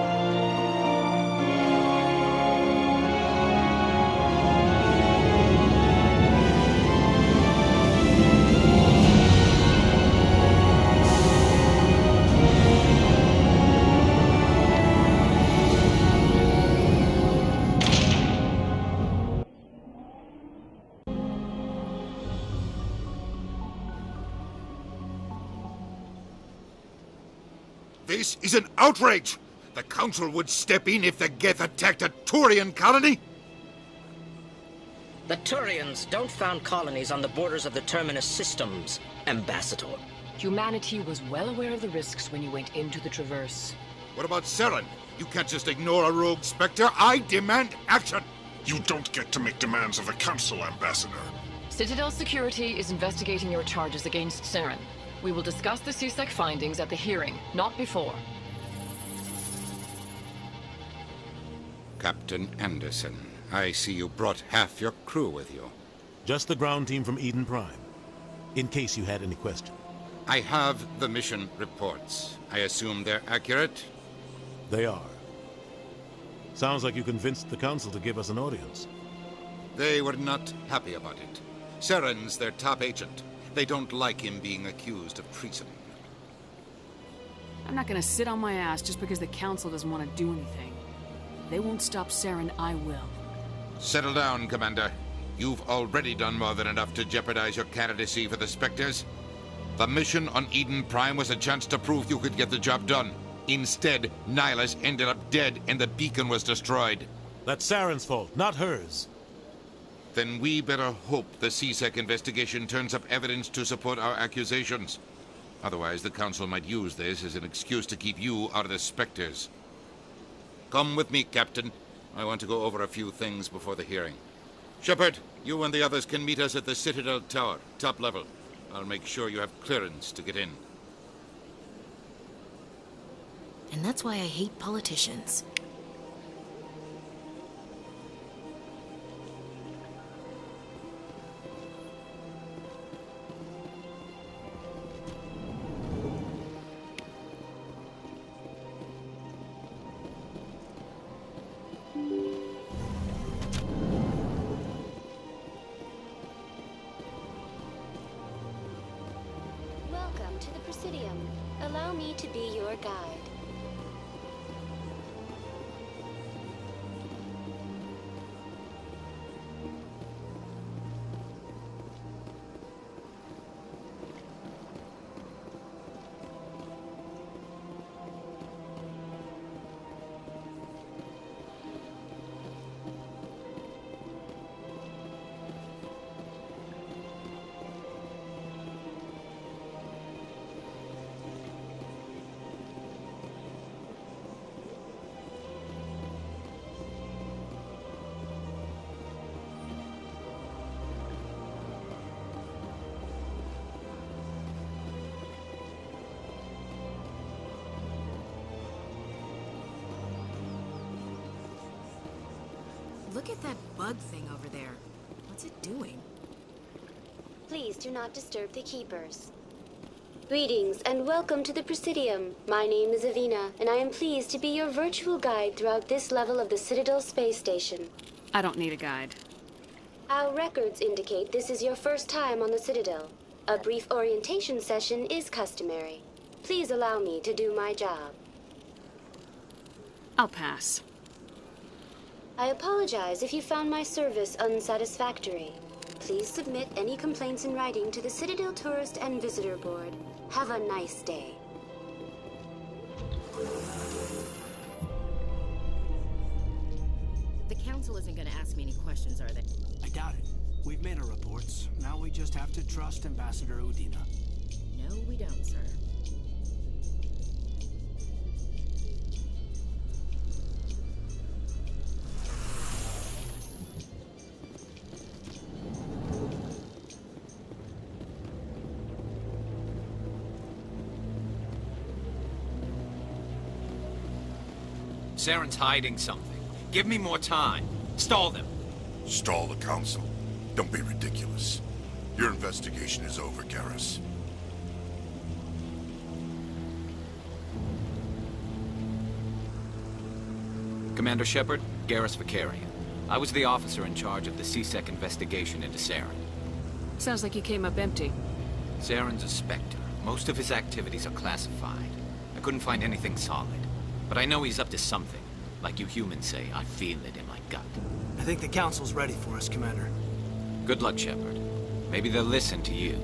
Speaker 2: This is an outrage! The Council would step in if the Geth attacked a Turian colony?
Speaker 20: The Turians don't found colonies on the borders of the Terminus systems, Ambassador.
Speaker 21: Humanity was well aware of the risks when you went into the Traverse.
Speaker 2: What about Saren? You can't just ignore a rogue Spectre. I demand action!
Speaker 10: You don't get to make demands of the Council, Ambassador.
Speaker 21: Citadel Security is investigating your charges against Saren. We will discuss the CSEC findings at the hearing, not before.
Speaker 2: Captain Anderson, I see you brought half your crew with you.
Speaker 13: Just the ground team from Eden Prime, in case you had any question.
Speaker 2: I have the mission reports. I assume they're accurate?
Speaker 13: They are. Sounds like you convinced the Council to give us an audience.
Speaker 2: They were not happy about it. Saren's their top agent. They don't like him being accused of treason.
Speaker 8: I'm not gonna sit on my ass just because the Council doesn't want to do anything. If they won't stop Saren, I will.
Speaker 2: Settle down, Commander. You've already done more than enough to jeopardize your candidacy for the Spectres. The mission on Eden Prime was a chance to prove you could get the job done. Instead, Nihilus ended up dead and the beacon was destroyed.
Speaker 13: That's Saren's fault, not hers.
Speaker 2: Then we better hope the CSEC investigation turns up evidence to support our accusations. Otherwise, the Council might use this as an excuse to keep you out of the Spectres. Come with me, Captain. I want to go over a few things before the hearing. Shepard, you and the others can meet us at the Citadel Tower, top level. I'll make sure you have clearance to get in.
Speaker 15: And that's why I hate politicians.
Speaker 22: Welcome to the Presidium. Allow me to be your guide.
Speaker 15: Look at that bug thing over there. What's it doing?
Speaker 22: Please do not disturb the keepers. Greetings and welcome to the Presidium. My name is Avina, and I am pleased to be your virtual guide throughout this level of the Citadel space station.
Speaker 8: I don't need a guide.
Speaker 22: Our records indicate this is your first time on the Citadel. A brief orientation session is customary. Please allow me to do my job.
Speaker 8: I'll pass.
Speaker 22: I apologize if you found my service unsatisfactory. Please submit any complaints in writing to the Citadel Tourist and Visitor Board. Have a nice day.
Speaker 15: The council isn't going to ask me any questions, are they?
Speaker 7: I doubt it. We've made our reports. Now we just have to trust Ambassador Udina.
Speaker 15: No, we don't, sir.
Speaker 3: Saren's hiding something. Give me more time. Stall them.
Speaker 18: Stall the council? Don't be ridiculous. Your investigation is over, Garrus.
Speaker 3: Commander Shepard, Garrus Vicarian. I was the officer in charge of the CSEC investigation into Saren.
Speaker 8: Sounds like you came up empty.
Speaker 3: Saren's a Spectre. Most of his activities are classified. I couldn't find anything solid. But I know he's up to something. Like you humans say, I feel it in my gut.
Speaker 7: I think the council's ready for us, Commander.
Speaker 3: Good luck, Shepard. Maybe they'll listen to you.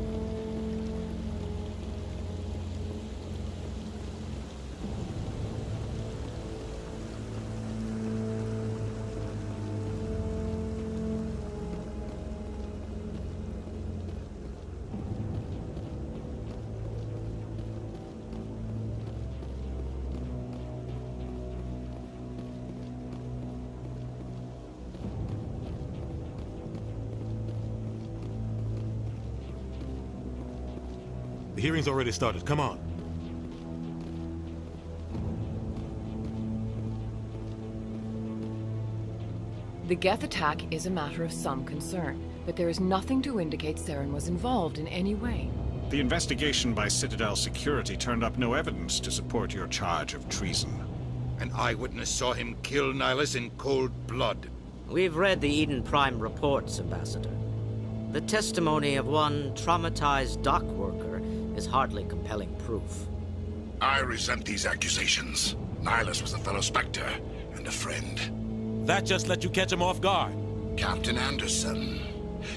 Speaker 13: The hearing's already started. Come on.
Speaker 4: The Geth attack is a matter of some concern, but there is nothing to indicate Saren was involved in any way.
Speaker 17: The investigation by Citadel Security turned up no evidence to support your charge of treason.
Speaker 2: An eyewitness saw him kill Nihilus in cold blood.
Speaker 20: We've read the Eden Prime reports, Ambassador. The testimony of one traumatized dock worker is hardly compelling proof.
Speaker 18: I resent these accusations. Nihilus was a fellow Spectre and a friend.
Speaker 13: That just let you catch him off guard.
Speaker 18: Captain Anderson,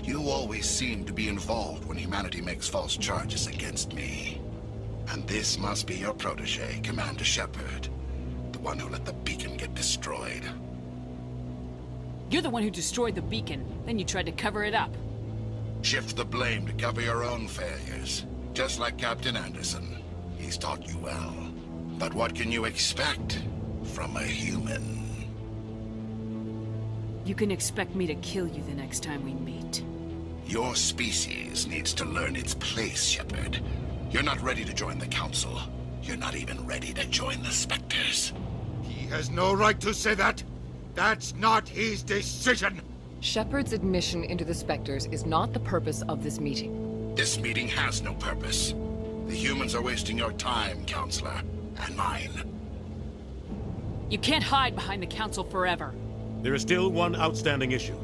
Speaker 18: you always seem to be involved when humanity makes false charges against me. And this must be your protege, Commander Shepard. The one who let the beacon get destroyed.
Speaker 8: You're the one who destroyed the beacon, then you tried to cover it up.
Speaker 18: Shift the blame to cover your own failures. Just like Captain Anderson. He's taught you well. But what can you expect from a human?
Speaker 8: You can expect me to kill you the next time we meet.
Speaker 18: Your species needs to learn its place, Shepard. You're not ready to join the Council. You're not even ready to join the Spectres.
Speaker 2: He has no right to say that. That's not his decision.
Speaker 4: Shepard's admission into the Spectres is not the purpose of this meeting.
Speaker 18: This meeting has no purpose. The humans are wasting your time, Counselor, and mine.
Speaker 8: You can't hide behind the Council forever.
Speaker 13: There is still one outstanding issue.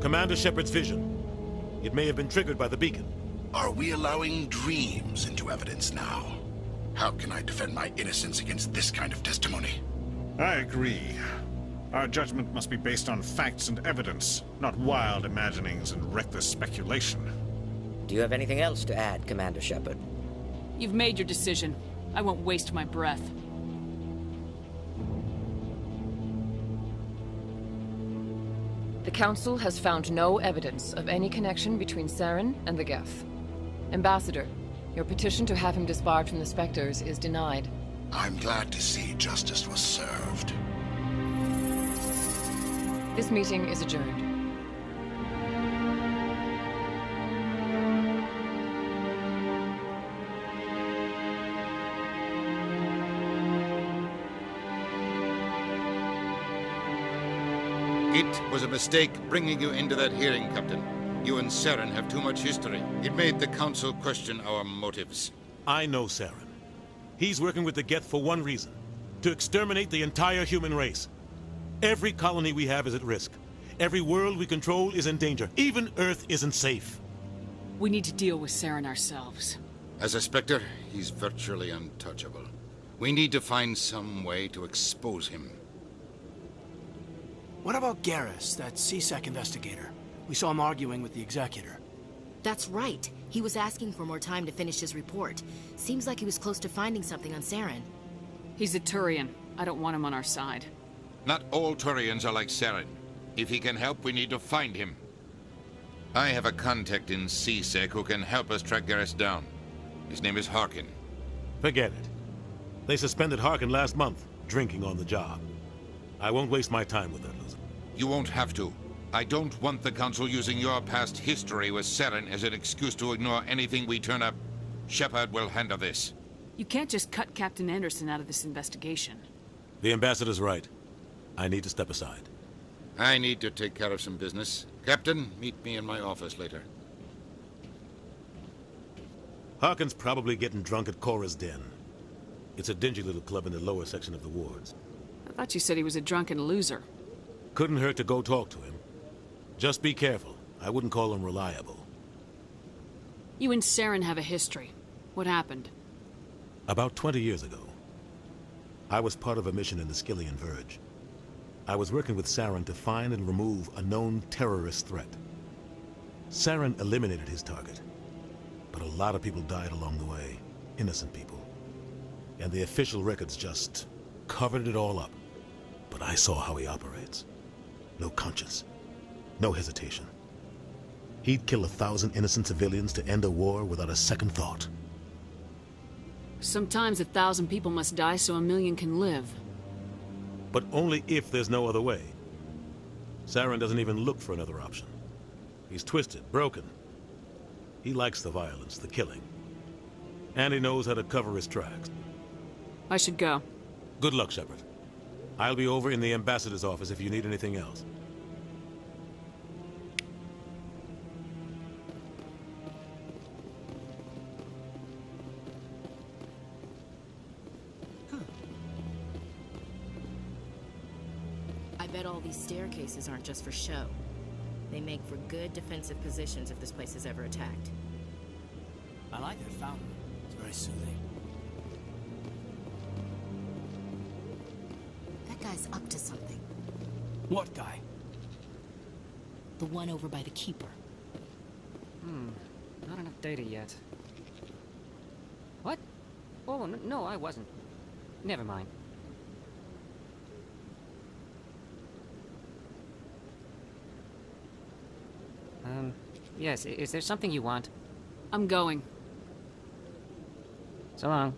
Speaker 13: Commander Shepard's vision. It may have been triggered by the beacon.
Speaker 18: Are we allowing dreams into evidence now? How can I defend my innocence against this kind of testimony?
Speaker 17: I agree. Our judgment must be based on facts and evidence, not wild imaginings and reckless speculation.
Speaker 20: Do you have anything else to add, Commander Shepard?
Speaker 8: You've made your decision. I won't waste my breath.
Speaker 4: The Council has found no evidence of any connection between Saren and the Geth. Ambassador, your petition to have him disbarred from the Spectres is denied.
Speaker 18: I'm glad to see justice was served.
Speaker 4: This meeting is adjourned.
Speaker 2: It was a mistake bringing you into that hearing, Captain. You and Saren have too much history. It made the Council question our motives.
Speaker 13: I know Saren. He's working with the Geth for one reason. To exterminate the entire human race. Every colony we have is at risk. Every world we control is in danger. Even Earth isn't safe.
Speaker 8: We need to deal with Saren ourselves.
Speaker 2: As a Spectre, he's virtually untouchable. We need to find some way to expose him.
Speaker 7: What about Garrus, that CSEC investigator? We saw him arguing with the Executor.
Speaker 15: That's right. He was asking for more time to finish his report. Seems like he was close to finding something on Saren.
Speaker 8: He's a Turian. I don't want him on our side.
Speaker 2: Not all Turians are like Saren. If he can help, we need to find him. I have a contact in CSEC who can help us track Garrus down. His name is Harkin.
Speaker 13: Forget it. They suspended Harkin last month, drinking on the job. I won't waste my time with that loser.
Speaker 2: You won't have to. I don't want the Council using your past history with Saren as an excuse to ignore anything we turn up. Shepard will handle this.
Speaker 8: You can't just cut Captain Anderson out of this investigation.
Speaker 13: The Ambassador's right. I need to step aside.
Speaker 2: I need to take care of some business. Captain, meet me in my office later.
Speaker 13: Harkin's probably getting drunk at Cora's Den. It's a dingy little club in the lower section of the wards.
Speaker 8: I thought you said he was a drunken loser.
Speaker 13: Couldn't hurt to go talk to him. Just be careful. I wouldn't call him reliable.
Speaker 8: You and Saren have a history. What happened?
Speaker 13: About 20 years ago, I was part of a mission in the Skillian Verge. I was working with Saren to find and remove a known terrorist threat. Saren eliminated his target, but a lot of people died along the way. Innocent people. And the official records just covered it all up. But I saw how he operates. No conscience. No hesitation. He'd kill 1,000 innocent civilians to end a war without a second thought.
Speaker 8: Sometimes 1,000 people must die so 1,000,000 can live.
Speaker 13: But only if there's no other way. Saren doesn't even look for another option. He's twisted, broken. He likes the violence, the killing. And he knows how to cover his tracks.
Speaker 8: I should go.
Speaker 13: Good luck, Shepard. I'll be over in the Ambassador's office if you need anything else.
Speaker 15: I bet all these staircases aren't just for show. They make for good defensive positions if this place is ever attacked.
Speaker 7: I like that fountain. It's very soothing.
Speaker 15: That guy's up to something.
Speaker 7: What guy?
Speaker 15: The one over by the Keeper.
Speaker 11: Not enough data yet. What? Oh, no, I wasn't. Never mind. Yes, is there something you want?
Speaker 8: I'm going.
Speaker 11: So long.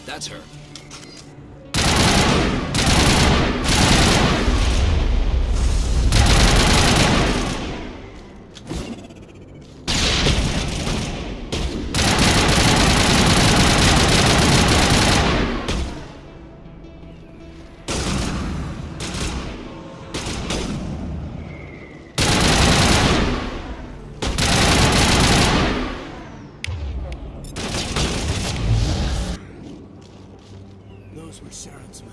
Speaker 3: That's her.
Speaker 7: Those were Saren's men.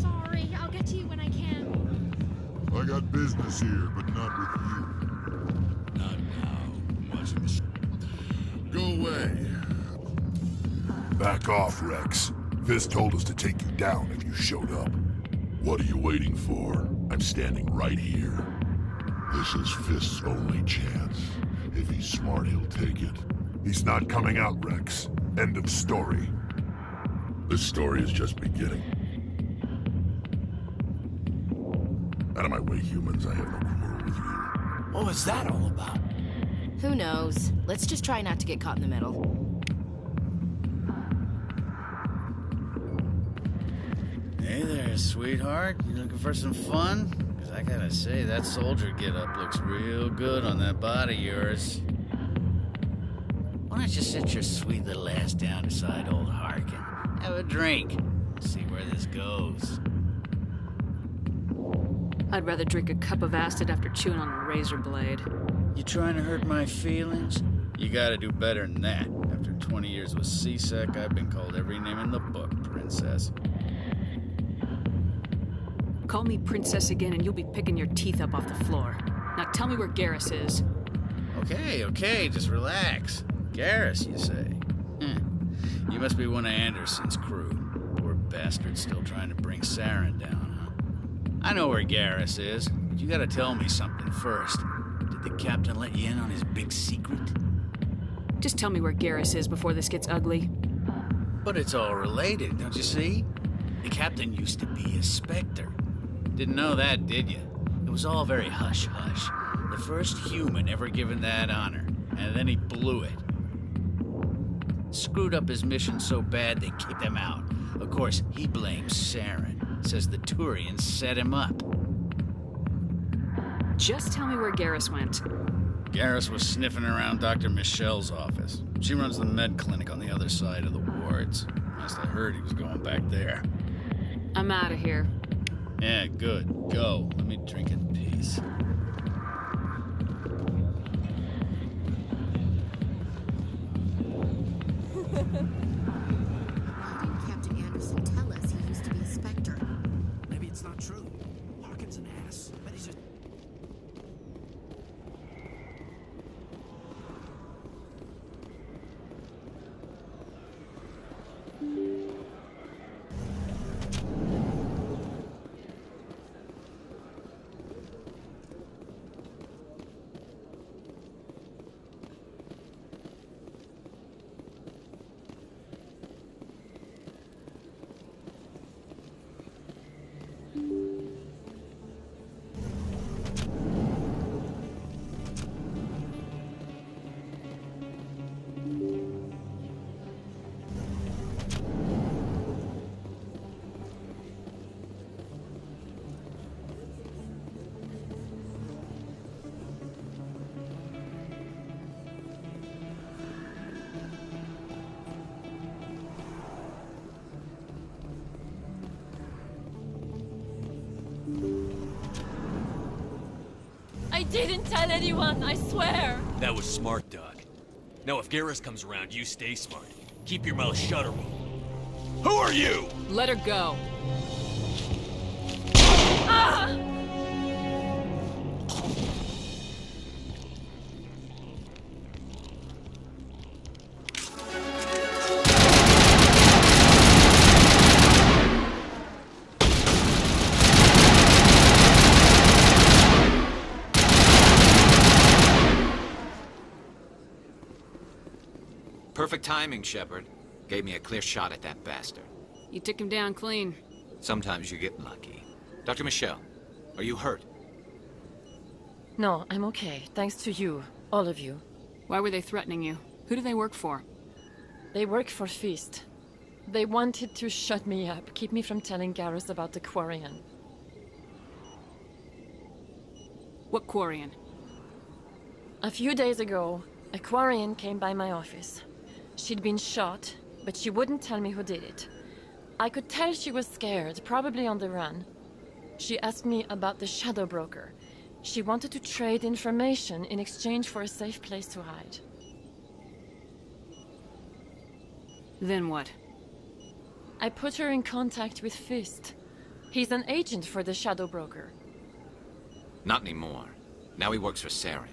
Speaker 14: Sorry, I'll get to you
Speaker 6: I got business here, but not with you.
Speaker 14: Not now. Watching the
Speaker 6: Go away. Back off, Rex. Fist told us to take you down if you showed up. What are you waiting for? I'm standing right here. This is Fist's only chance. If he's smart, he'll take it. He's not coming out, Rex. End of story. This story is just beginning. Out of my way, humans. I have no quarrel with you.
Speaker 7: What was that all about?
Speaker 15: Who knows? Let's just try not to get caught in the middle.
Speaker 23: Hey there, sweetheart. You looking for some fun? Because I gotta say, that soldier get-up looks real good on that body of yours. Why don't you sit your sweet little ass down beside old Harkin? Have a drink. See where this goes.
Speaker 8: I'd rather drink a cup of acid after chewing on a razor blade.
Speaker 23: You trying to hurt my feelings? You gotta do better than that. After 20 years with C-Sec, I've been called every name in the book, princess.
Speaker 8: Call me princess again and you'll be picking your teeth up off the floor. Now tell me where Garrus is.
Speaker 23: Okay, just relax. Garrus, you say? You must be one of Anderson's crew. Poor bastard still trying to bring Saren down, huh? I know where Garrus is, but you gotta tell me something first. Did the captain let you in on his big secret?
Speaker 8: Just tell me where Garrus is before this gets ugly.
Speaker 23: But it's all related, don't you see? The captain used to be a Spectre. Didn't know that, did you? It was all very hush-hush. The first human ever given that honor, and then he blew it. Screwed up his mission so bad they kicked him out. Of course, he blames Saren. Says the Turians set him up.
Speaker 8: Just tell me where Garrus went.
Speaker 23: Garrus was sniffing around Dr. Michelle's office. She runs the med clinic on the other side of the wards. Last I heard, he was going back there.
Speaker 8: I'm out of here.
Speaker 23: Yeah, good. Go. Let me drink in peace.
Speaker 15: Why didn't Captain Anderson tell us he used to be a Spectre?
Speaker 7: Maybe it's not true. Harkin's an ass. But he's just...
Speaker 21: I didn't tell anyone, I swear!
Speaker 24: That was smart, Doc. Now if Garrus comes around, you stay smart. Keep your mouth shut or Who are you?
Speaker 8: Let her go.
Speaker 21: Ah!
Speaker 3: Perfect timing, Shepard. Gave me a clear shot at that bastard.
Speaker 8: You took him down clean.
Speaker 3: Sometimes you get lucky. Dr. Michelle, are you hurt?
Speaker 21: No, I'm okay. Thanks to you. All of you.
Speaker 8: Why were they threatening you? Who do they work for?
Speaker 21: They work for Feast. They wanted to shut me up, keep me from telling Garrus about the Quarian.
Speaker 8: What Quarian?
Speaker 21: A few days ago, a Quarian came by my office. She'd been shot, but she wouldn't tell me who did it. I could tell she was scared, probably on the run. She asked me about the Shadow Broker. She wanted to trade information in exchange for a safe place to hide.
Speaker 8: Then what?
Speaker 21: I put her in contact with Fist. He's an agent for the Shadow Broker.
Speaker 3: Not anymore. Now he works for Saren.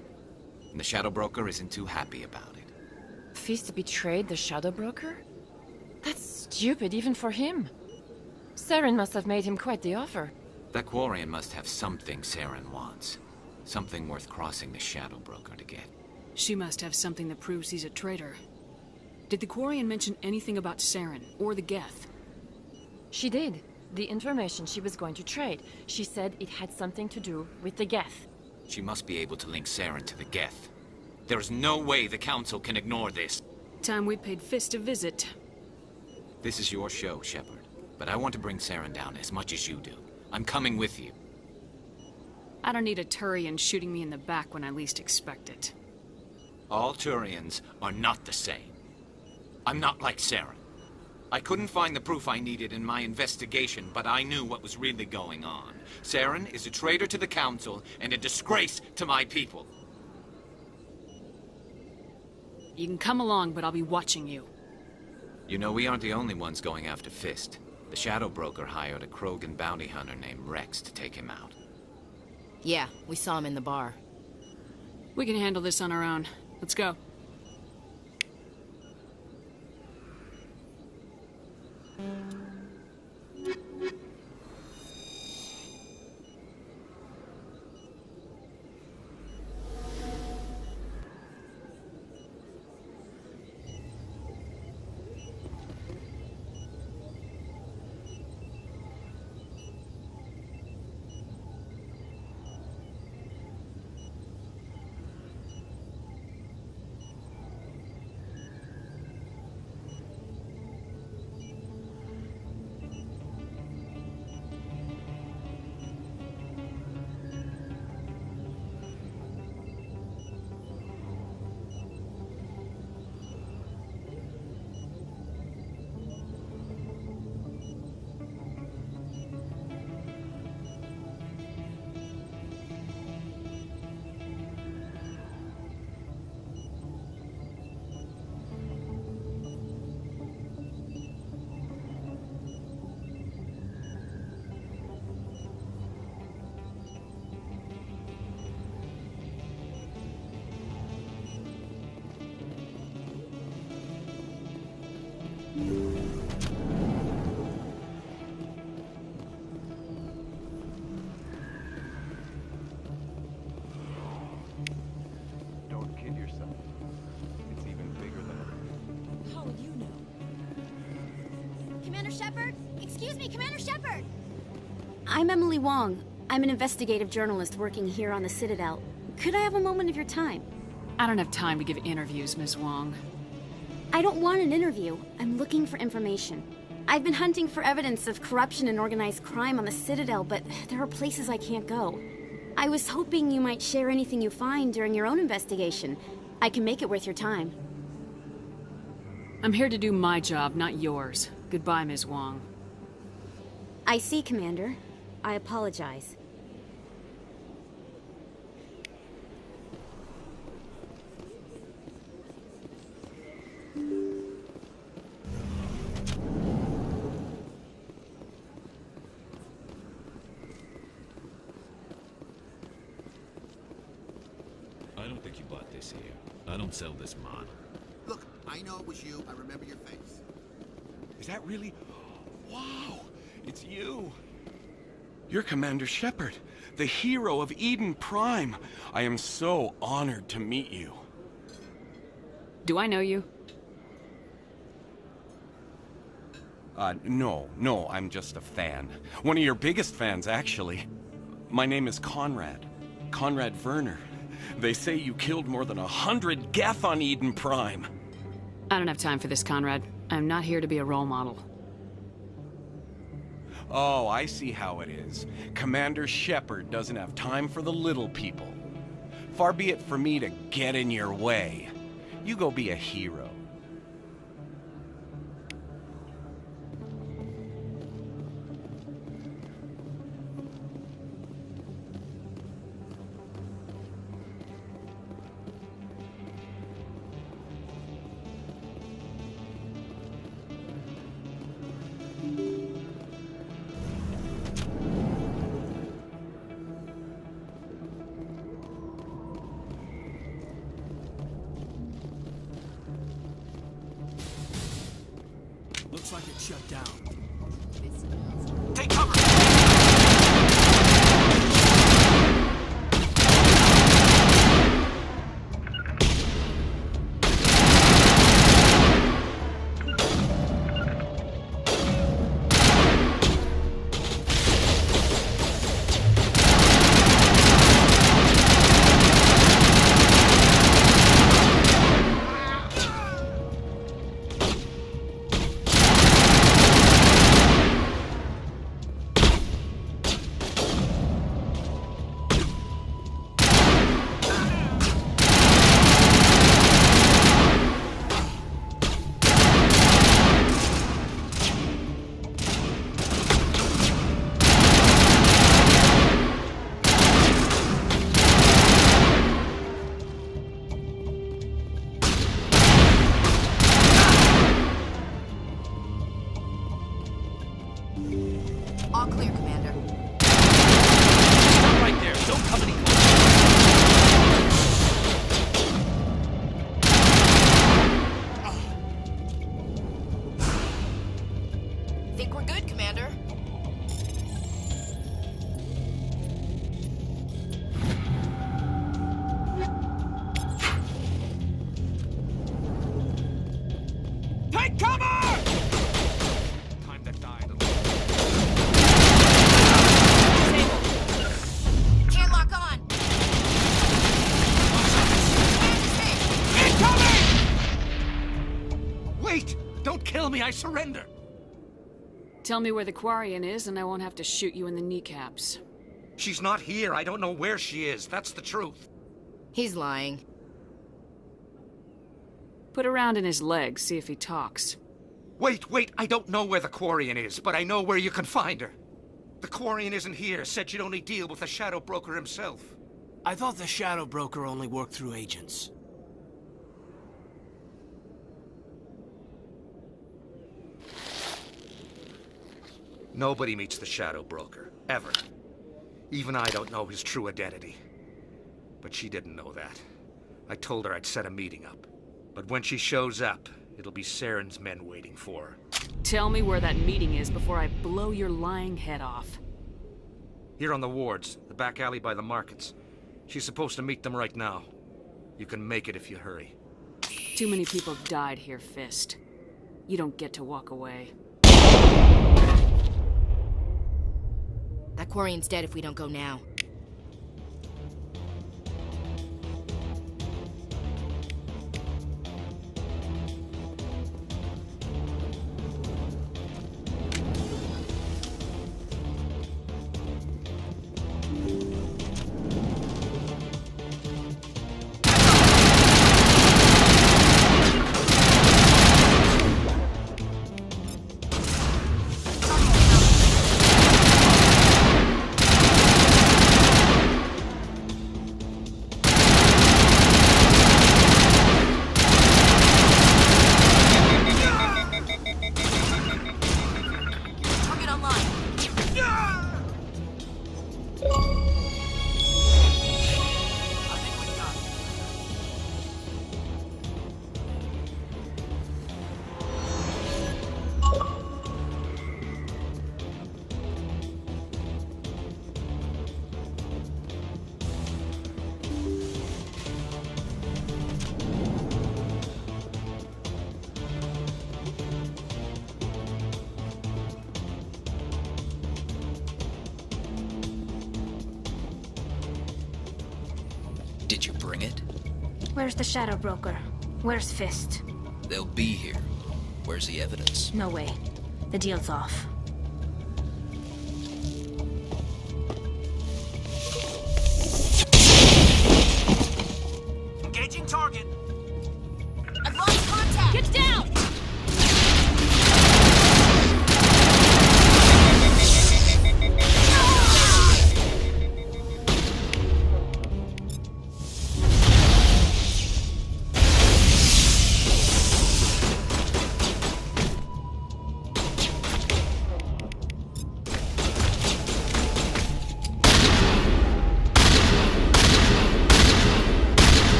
Speaker 3: And the Shadow Broker isn't too happy about it.
Speaker 21: Feast betrayed the Shadow Broker? That's stupid even for him. Saren must have made him quite the offer.
Speaker 3: That Quarian must have something Saren wants. Something worth crossing the Shadow Broker to get.
Speaker 8: She must have something that proves he's a traitor. Did the Quarian mention anything about Saren or the Geth?
Speaker 21: She did. The information she was going to trade. She said it had something to do with the Geth.
Speaker 3: She must be able to link Saren to the Geth. There is no way the Council can ignore this.
Speaker 8: Time we paid Fist a visit.
Speaker 3: This is your show, Shepard. But I want to bring Saren down as much as you do. I'm coming with you.
Speaker 8: I don't need a Turian shooting me in the back when I least expect it.
Speaker 3: All Turians are not the same. I'm not like Saren. I couldn't find the proof I needed in my investigation, but I knew what was really going on. Saren is a traitor to the Council and a disgrace to my people.
Speaker 8: You can come along, but I'll be watching you.
Speaker 3: You know, we aren't the only ones going after Fist. The Shadow Broker hired a Krogan bounty hunter named Rex to take him out.
Speaker 15: Yeah, we saw him in the bar.
Speaker 8: We can handle this on our own. Let's go.
Speaker 1: Don't kid yourself. It's even bigger than
Speaker 9: How would you know? Commander Shepard? Excuse me, Commander Shepard! I'm Emily Wong. I'm an investigative journalist working here on the Citadel. Could I have a moment of your time?
Speaker 8: I don't have time to give interviews, Ms. Wong.
Speaker 9: I don't want an interview. I'm looking for information. I've been hunting for evidence of corruption and organized crime on the Citadel, but there are places I can't go. I was hoping you might share anything you find during your own investigation. I can make it worth your time.
Speaker 8: I'm here to do my job, not yours. Goodbye, Ms. Wong.
Speaker 9: I see, Commander. I apologize.
Speaker 14: I don't think you bought this here. I don't sell this mod.
Speaker 12: Look, I know it was you. I remember your face.
Speaker 1: Is that really? Wow! It's you! You're Commander Shepard, the hero of Eden Prime. I am so honored to meet you.
Speaker 8: Do I know you?
Speaker 1: No, I'm just a fan. One of your biggest fans, actually. My name is Conrad. Conrad Werner. They say you killed more than 100 Geth on Eden Prime.
Speaker 8: I don't have time for this, Conrad. I'm not here to be a role model.
Speaker 1: Oh, I see how it is. Commander Shepard doesn't have time for the little people. Far be it for me to get in your way. You go be a hero.
Speaker 7: shut down.
Speaker 3: Take cover!
Speaker 15: All clear, Commander.
Speaker 3: Stop right there. Don't come any closer.
Speaker 15: Think we're good, Commander?
Speaker 3: Take cover! Time to die.
Speaker 15: Can't lock on.
Speaker 3: Wait! Don't kill me, I surrender!
Speaker 8: Tell me where the Quarian is, and I won't have to shoot you in the kneecaps.
Speaker 3: She's not here. I don't know where she is. That's the truth.
Speaker 15: He's lying.
Speaker 8: Put a round in his leg, see if he talks.
Speaker 3: Wait, I don't know where the Quarian is, but I know where you can find her. The Quarian isn't here, said she'd only deal with the Shadow Broker himself.
Speaker 7: I thought the Shadow Broker only worked through agents.
Speaker 3: Nobody meets the Shadow Broker, ever. Even I don't know his true identity. But she didn't know that. I told her I'd set a meeting up. But when she shows up, it'll be Saren's men waiting for her.
Speaker 8: Tell me where that meeting is before I blow your lying head off.
Speaker 3: Here on the wards, the back alley by the markets. She's supposed to meet them right now. You can make it if you hurry.
Speaker 8: Too many people died here, Fist. You don't get to walk away.
Speaker 15: That Quarian's dead if we don't go now.
Speaker 5: Did you bring it?
Speaker 10: Where's the Shadow Broker? Where's Fist?
Speaker 5: They'll be here. Where's the evidence?
Speaker 10: No way. The deal's off.
Speaker 3: Engaging target!
Speaker 15: I've lost contact!
Speaker 10: Get down!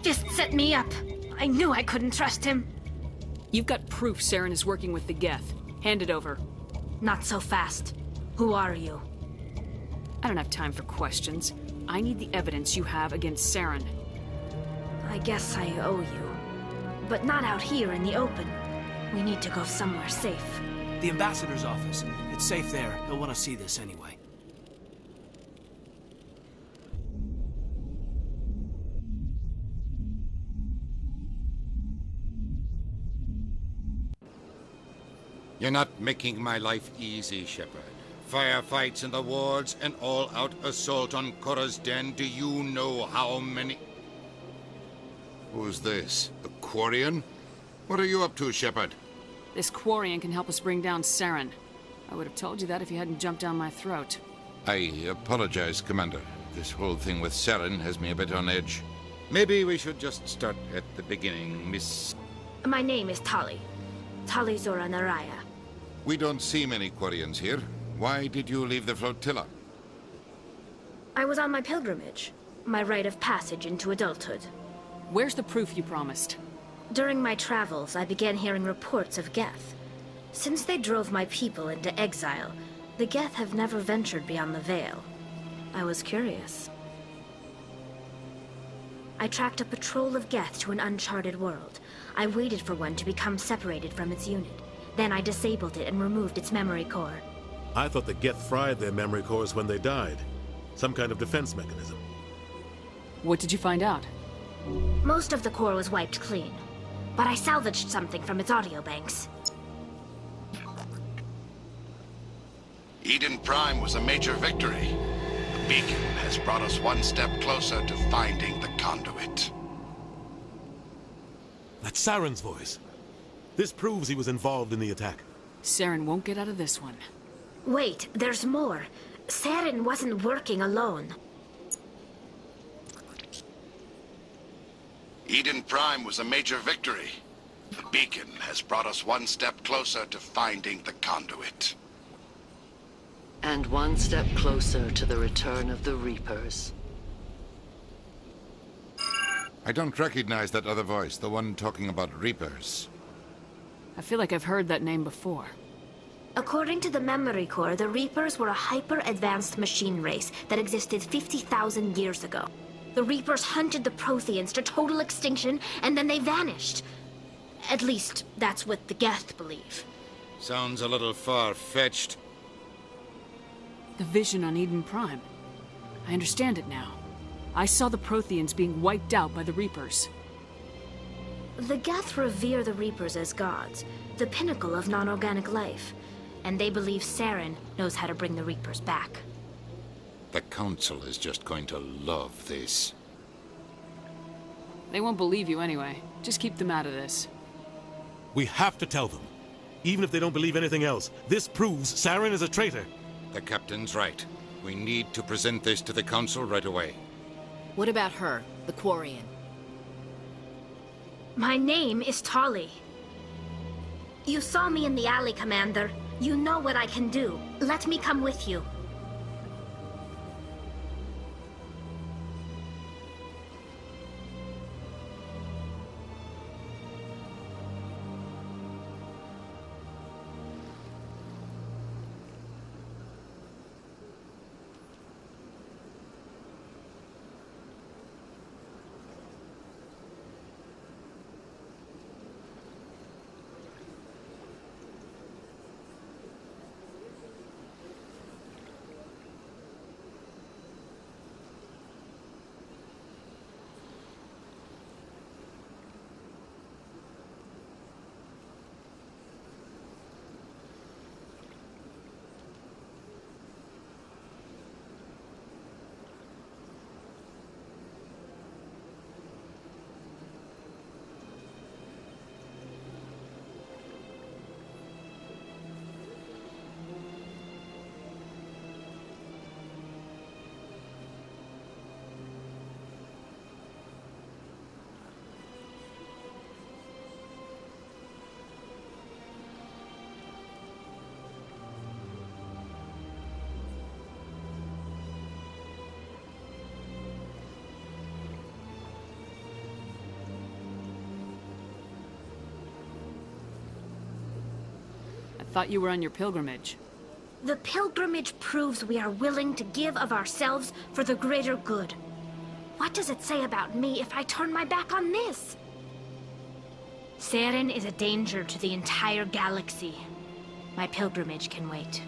Speaker 10: Just set me up. I knew I couldn't trust him.
Speaker 8: You've got proof Saren is working with the Geth. Hand it over.
Speaker 10: Not so fast. Who are you?
Speaker 8: I don't have time for questions. I need the evidence you have against Saren.
Speaker 10: I guess I owe you. But not out here in the open. We need to go somewhere safe.
Speaker 7: The ambassador's office. It's safe there. He'll want to see this anyway.
Speaker 2: You're not making my life easy, Shepard. Firefights in the wards, an all-out assault on Korra's den. Do you know how many... Who's this? A Quarian? What are you up to, Shepard?
Speaker 8: This Quarian can help us bring down Saren. I would have told you that if you hadn't jumped down my throat.
Speaker 2: I apologize, Commander. This whole thing with Saren has me a bit on edge. Maybe we should just start at the beginning, Miss...
Speaker 10: My name is Tali. Tali Zora Naraya.
Speaker 2: We don't see many Quarians here. Why did you leave the flotilla?
Speaker 10: I was on my pilgrimage. My rite of passage into adulthood.
Speaker 8: Where's the proof you promised?
Speaker 10: During my travels, I began hearing reports of Geth. Since they drove my people into exile, the Geth have never ventured beyond the Veil. I was curious. I tracked a patrol of Geth to an uncharted world. I waited for one to become separated from its unit. Then I disabled it and removed its memory core.
Speaker 13: I thought the Geth fried their memory cores when they died. Some kind of defense mechanism.
Speaker 8: What did you find out?
Speaker 10: Most of the core was wiped clean, but I salvaged something from its audio banks.
Speaker 18: Eden Prime was a major victory. The beacon has brought us one step closer to finding the conduit.
Speaker 13: That's Saren's voice. This proves he was involved in the attack.
Speaker 8: Saren won't get out of this one.
Speaker 10: Wait, there's more. Saren wasn't working alone.
Speaker 18: Eden Prime was a major victory. The beacon has brought us one step closer to finding the conduit.
Speaker 16: And one step closer to the return of the Reapers.
Speaker 2: I don't recognize that other voice, the one talking about Reapers.
Speaker 8: I feel like I've heard that name before.
Speaker 10: According to the memory core, the Reapers were a hyper-advanced machine race that existed 50,000 years ago. The Reapers hunted the Protheans to total extinction, and then they vanished. At least, that's what the Geth believe.
Speaker 2: Sounds a little far-fetched.
Speaker 8: The vision on Eden Prime. I understand it now. I saw the Protheans being wiped out by the Reapers.
Speaker 10: The Geth revere the Reapers as gods, the pinnacle of non-organic life. And they believe Saren knows how to bring the Reapers back.
Speaker 2: The Council is just going to love this.
Speaker 8: They won't believe you anyway. Just keep them out of this.
Speaker 13: We have to tell them. Even if they don't believe anything else, this proves Saren is a traitor.
Speaker 2: The Captain's right. We need to present this to the Council right away.
Speaker 15: What about her, the Quarian?
Speaker 10: My name is Tali. You saw me in the alley, Commander. You know what I can do. Let me come with you.
Speaker 8: Thought you were on your pilgrimage.
Speaker 10: The pilgrimage proves we are willing to give of ourselves for the greater good. What does it say about me if I turn my back on this? Saren is a danger to the entire galaxy. My pilgrimage can wait.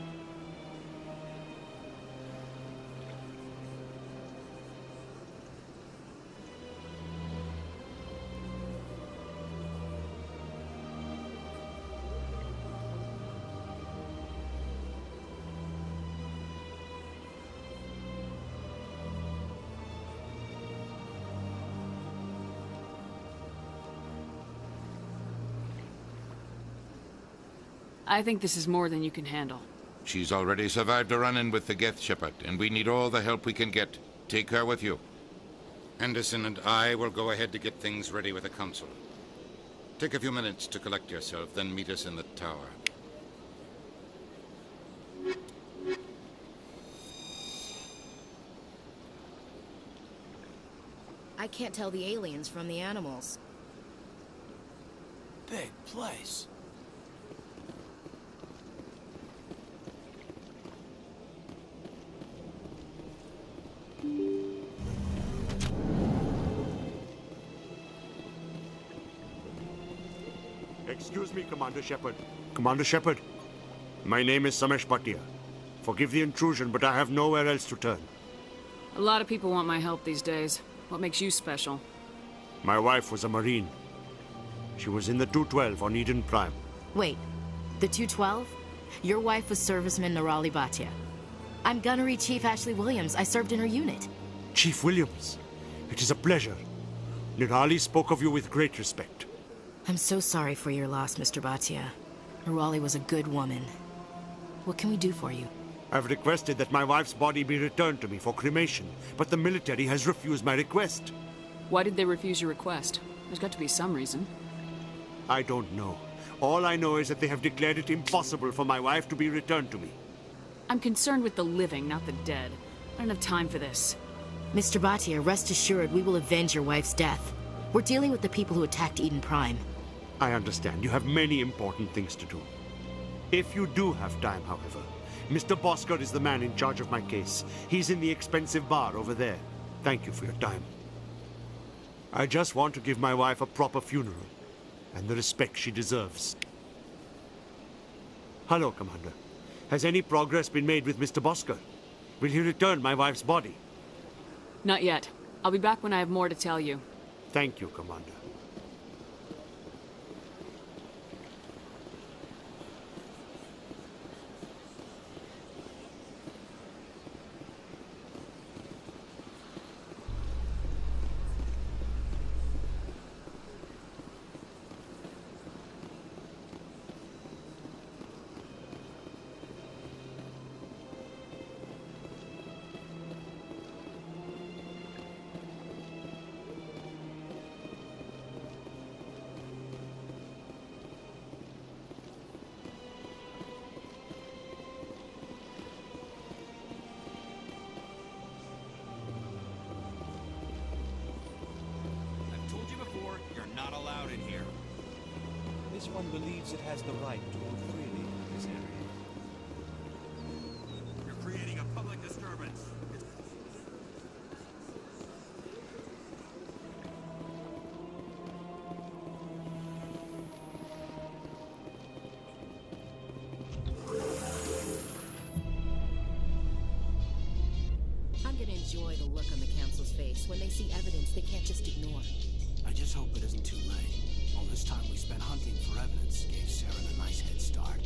Speaker 8: I think this is more than you can handle.
Speaker 2: She's already survived a run-in with the Geth Shepherd, and we need all the help we can get. Take her with you. Anderson and I will go ahead to get things ready with the Council. Take a few minutes to collect yourself, then meet us in the tower.
Speaker 15: I can't tell the aliens from the animals.
Speaker 7: Big place.
Speaker 17: Excuse me, Commander Shepard. Commander Shepard, my name is Samesh Bhatia. Forgive the intrusion, but I have nowhere else to turn.
Speaker 8: A lot of people want my help these days. What makes you special?
Speaker 17: My wife was a Marine. She was in the 212 on Eden Prime.
Speaker 15: Wait, the 212? Your wife was serviceman Nirali Bhatia. I'm Gunnery Chief Ashley Williams. I served in her unit.
Speaker 17: Chief Williams, it is a pleasure. Nirali spoke of you with great respect.
Speaker 15: I'm so sorry for your loss, Mr. Bhatia. Nirali was a good woman. What can we do for you?
Speaker 17: I've requested that my wife's body be returned to me for cremation, but the military has refused my request.
Speaker 8: Why did they refuse your request? There's got to be some reason.
Speaker 17: I don't know. All I know is that they have declared it impossible for my wife to be returned to me.
Speaker 8: I'm concerned with the living, not the dead. I don't have time for this.
Speaker 15: Mr. Bhatia, rest assured we will avenge your wife's death. We're dealing with the people who attacked Eden Prime.
Speaker 17: I understand. You have many important things to do. If you do have time, however, Mr. Bosker is the man in charge of my case. He's in the expensive bar over there. Thank you for your time. I just want to give my wife a proper funeral, and the respect she deserves. Hello, Commander. Has any progress been made with Mr. Bosker? Will he return my wife's body?
Speaker 8: Not yet. I'll be back when I have more to tell you.
Speaker 17: Thank you, Commander.
Speaker 24: Not allowed in here.
Speaker 19: This one believes it has the right to move freely in this area.
Speaker 24: You're creating a public disturbance.
Speaker 15: I'm gonna enjoy the look on the Council's face when they see evidence they can't just ignore.
Speaker 7: I just hope it isn't too late. All this time we spent hunting for evidence gave Saren a nice head start.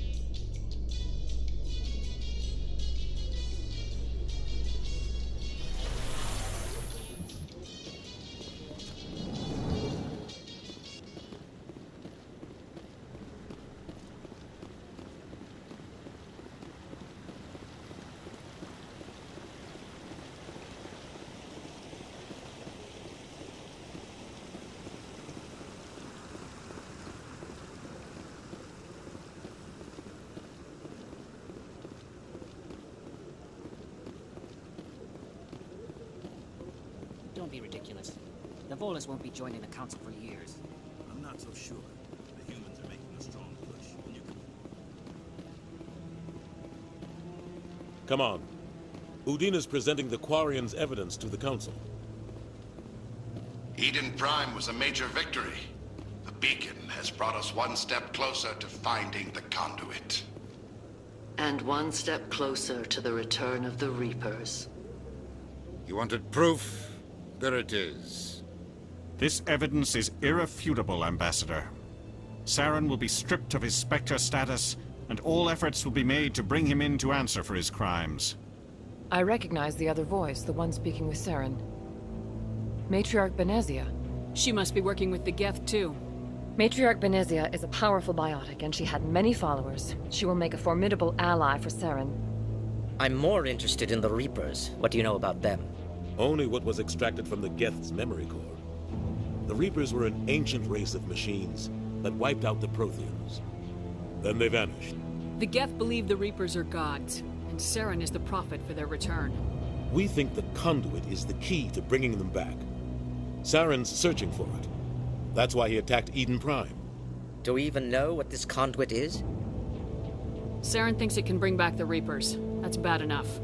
Speaker 11: Don't be ridiculous. The Volus won't be joining the Council for years.
Speaker 14: I'm not so sure. The humans are making a strong push, and you can...
Speaker 13: Come on. Udina's presenting the Quarian's evidence to the Council.
Speaker 18: Eden Prime was a major victory. The beacon has brought us one step closer to finding the conduit.
Speaker 16: And one step closer to the return of the Reapers.
Speaker 2: You wanted proof? There it is.
Speaker 4: This evidence is irrefutable, Ambassador. Saren will be stripped of his Spectre status, and all efforts will be made to bring him in to answer for his crimes.
Speaker 21: I recognize the other voice, the one speaking with Saren. Matriarch Benezia.
Speaker 8: She must be working with the Geth, too.
Speaker 21: Matriarch Benezia is a powerful biotic, and she had many followers. She will make a formidable ally for Saren.
Speaker 6: I'm more interested in the Reapers. What do you know about them?
Speaker 13: Only what was extracted from the Geth's memory core. The Reapers were an ancient race of machines that wiped out the Protheans. Then they vanished.
Speaker 8: The Geth believe the Reapers are gods, and Saren is the prophet for their return.
Speaker 13: We think the conduit is the key to bringing them back. Saren's searching for it. That's why he attacked Eden Prime.
Speaker 6: Do we even know what this conduit is?
Speaker 8: Saren thinks it can bring back the Reapers. That's bad enough.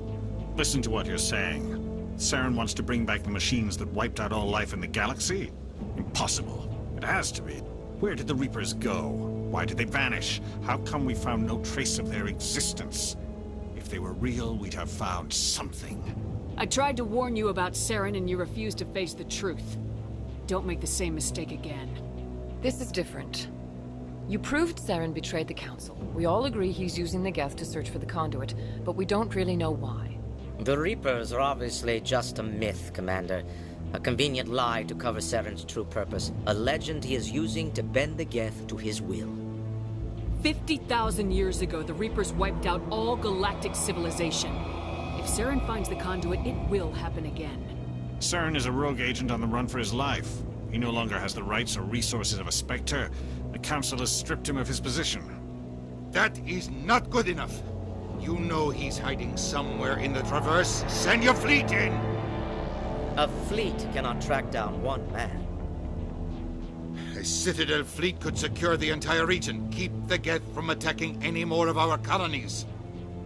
Speaker 4: Listen to what you're saying. Saren wants to bring back the machines that wiped out all life in the galaxy? Impossible. It has to be. Where did the Reapers go? Why did they vanish? How come we found no trace of their existence? If they were real, we'd have found something.
Speaker 8: I tried to warn you about Saren, and you refused to face the truth. Don't make the same mistake again.
Speaker 21: This is different. You proved Saren betrayed the Council. We all agree he's using the Geth to search for the conduit, but we don't really know why.
Speaker 6: The Reapers are obviously just a myth, Commander. A convenient lie to cover Saren's true purpose. A legend he is using to bend the Geth to his will.
Speaker 8: 50,000 years ago, the Reapers wiped out all galactic civilization. If Saren finds the conduit, it will happen again.
Speaker 4: Saren is a rogue agent on the run for his life. He no longer has the rights or resources of a Spectre. The Council has stripped him of his position.
Speaker 2: That is not good enough. You know he's hiding somewhere in the Traverse. Send your fleet in!
Speaker 6: A fleet cannot track down one man.
Speaker 2: A Citadel fleet could secure the entire region, keep the Geth from attacking any more of our colonies.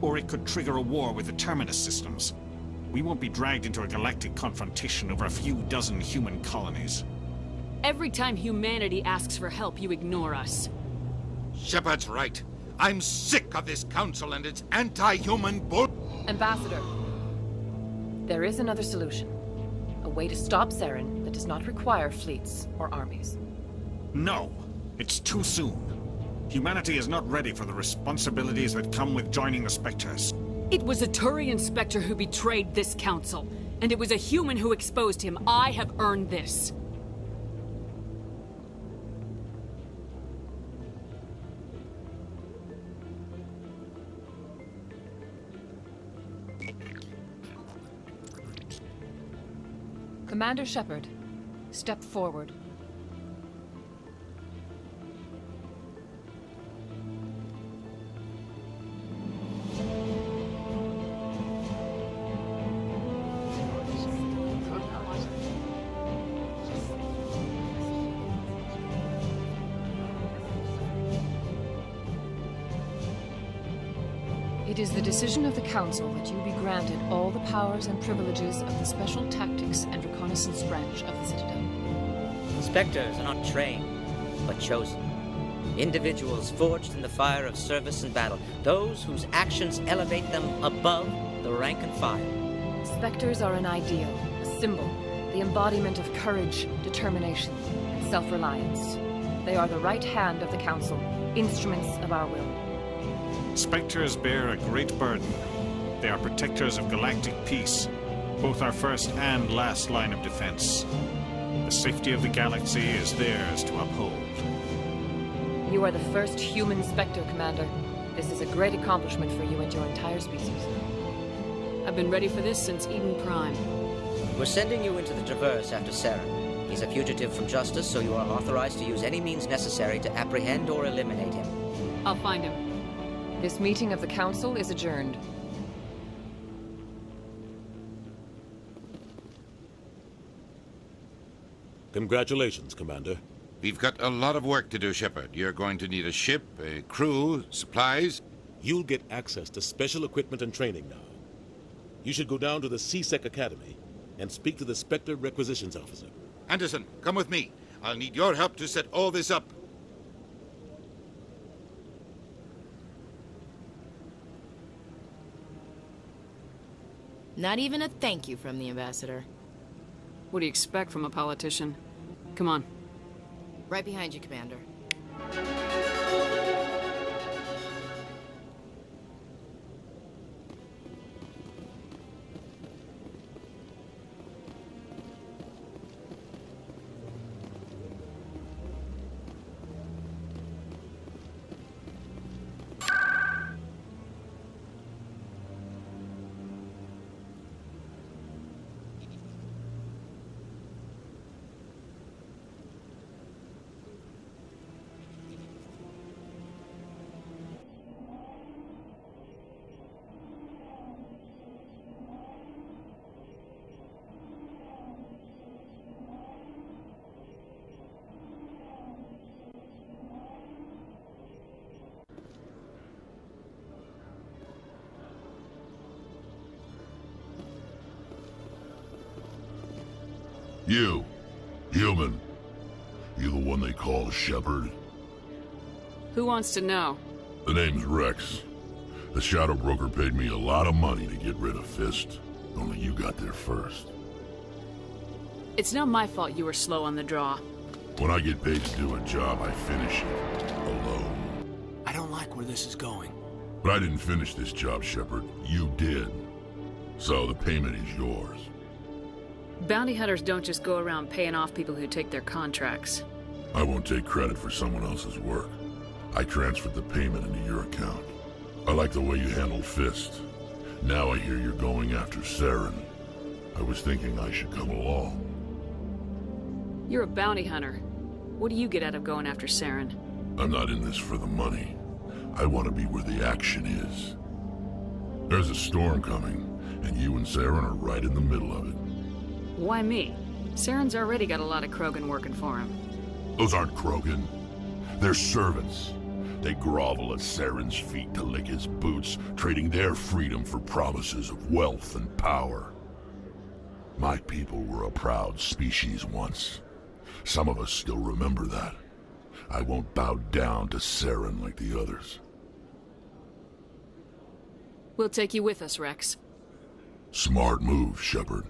Speaker 4: Or it could trigger a war with the Terminus systems. We won't be dragged into a galactic confrontation over a few dozen human colonies.
Speaker 8: Every time humanity asks for help, you ignore us.
Speaker 2: Shepard's right. I'm sick of this council and its anti-human bull...
Speaker 21: Ambassador, there is another solution. A way to stop Saren that does not require fleets or armies.
Speaker 4: No, it's too soon. Humanity is not ready for the responsibilities that come with joining the Spectres.
Speaker 8: It was a Turian Spectre who betrayed this council, and it was a human who exposed him. I have earned this.
Speaker 21: Commander Shepard, step forward. It is the decision of the Council that you be granted all the powers and privileges of the Special Tactics and Reconnaissance Branch of the Citadel.
Speaker 6: Spectres are not trained, but chosen. Individuals forged in the fire of service and battle. Those whose actions elevate them above the rank and file.
Speaker 21: Spectres are an ideal, a symbol, the embodiment of courage, determination, and self-reliance. They are the right hand of the Council, instruments of our will.
Speaker 4: Spectres bear a great burden. They are protectors of galactic peace, both our first and last line of defense. The safety of the galaxy is theirs to uphold.
Speaker 21: You are the first human Spectre, Commander. This is a great accomplishment for you and your entire species.
Speaker 8: I've been ready for this since Eden Prime.
Speaker 6: We're sending you into the Traverse after Saren. He's a fugitive from justice, so you are authorized to use any means necessary to apprehend or eliminate him.
Speaker 8: I'll find him.
Speaker 21: This meeting of the Council is adjourned.
Speaker 13: Congratulations, Commander.
Speaker 2: We've got a lot of work to do, Shepard. You're going to need a ship, a crew, supplies.
Speaker 13: You'll get access to special equipment and training now. You should go down to the C-Sec Academy and speak to the Spectre Requisitions Officer.
Speaker 2: Anderson, come with me. I'll need your help to set all this up.
Speaker 15: Not even a thank you from the ambassador.
Speaker 8: What do you expect from a politician? Come on.
Speaker 15: Right behind you, Commander.
Speaker 9: You, human. You the one they call Shepard?
Speaker 8: Who wants to know?
Speaker 9: The name's Rex. The Shadow Broker paid me a lot of money to get rid of Fist. Only you got there first.
Speaker 8: It's not my fault you were slow on the draw.
Speaker 9: When I get paid to do a job, I finish it. Alone.
Speaker 7: I don't like where this is going.
Speaker 9: But I didn't finish this job, Shepard. You did. So the payment is yours.
Speaker 8: Bounty hunters don't just go around paying off people who take their contracts.
Speaker 9: I won't take credit for someone else's work. I transferred the payment into your account. I like the way you handled Fist. Now I hear you're going after Saren. I was thinking I should come along.
Speaker 8: You're a bounty hunter. What do you get out of going after Saren?
Speaker 9: I'm not in this for the money. I want to be where the action is. There's a storm coming, and you and Saren are right in the middle of it.
Speaker 8: Why me? Saren's already got a lot of Krogan working for him.
Speaker 9: Those aren't Krogan. They're servants. They grovel at Saren's feet to lick his boots, trading their freedom for promises of wealth and power. My people were a proud species once. Some of us still remember that. I won't bow down to Saren like the others.
Speaker 8: We'll take you with us, Rex.
Speaker 9: Smart move, Shepard.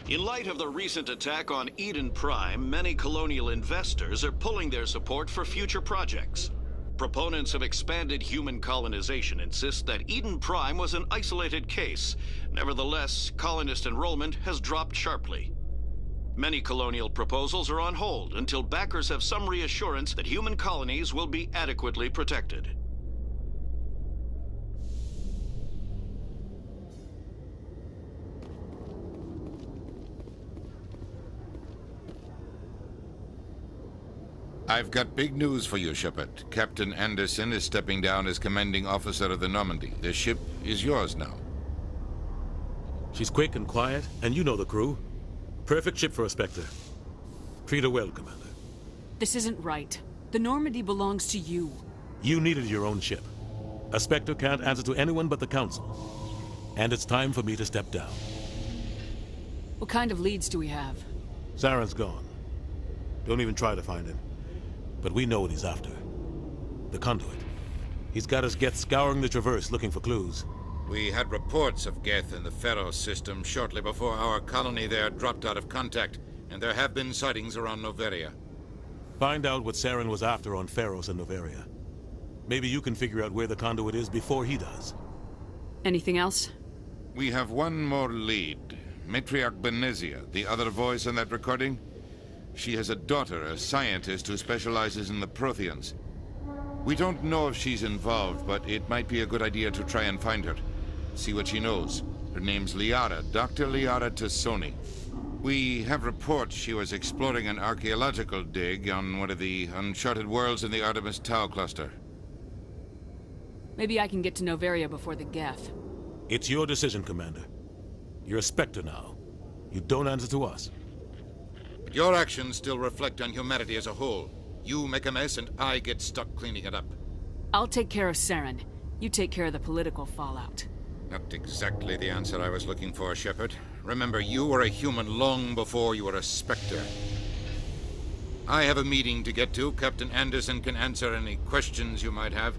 Speaker 20: In light of the recent attack on Eden Prime, many colonial investors are pulling their support for future projects. Proponents of expanded human colonization insist that Eden Prime was an isolated case. Nevertheless, colonist enrollment has dropped sharply. Many colonial proposals are on hold until backers have some reassurance that human colonies will be adequately protected.
Speaker 2: I've got big news for you, Shepard. Captain Anderson is stepping down as commanding officer of the Normandy. The ship is yours now.
Speaker 13: She's quick and quiet, and you know the crew. Perfect ship for a Spectre. Treat her well, Commander.
Speaker 8: This isn't right. The Normandy belongs to you.
Speaker 13: You needed your own ship. A Spectre can't answer to anyone but the Council. And it's time for me to step down.
Speaker 8: What kind of leads do we have?
Speaker 13: Saren's gone. Don't even try to find him. But we know what he's after. The conduit. He's got his Geth scouring the Traverse looking for clues.
Speaker 2: We had reports of Geth in the Pharaoh system shortly before our colony there dropped out of contact, and there have been sightings around Noveria.
Speaker 13: Find out what Saren was after on Pharos and Noveria. Maybe you can figure out where the conduit is before he does.
Speaker 8: Anything else?
Speaker 2: We have one more lead. Matriarch Benezia, the other voice in that recording. She has a daughter, a scientist who specializes in the Protheans. We don't know if she's involved, but it might be a good idea to try and find her. See what she knows. Her name's Liara, Dr. Liara Tassoni. We have reports she was exploring an archaeological dig on one of the uncharted worlds in the Artemis Tau cluster.
Speaker 8: Maybe I can get to Noveria before the Geth.
Speaker 13: It's your decision, Commander. You're a Spectre now. You don't answer to us.
Speaker 2: But your actions still reflect on humanity as a whole. You make a mess and I get stuck cleaning it up.
Speaker 8: I'll take care of Saren. You take care of the political fallout.
Speaker 2: Not exactly the answer I was looking for, Shepard. Remember, you were a human long before you were a Spectre. I have a meeting to get to. Captain Anderson can answer any questions you might have.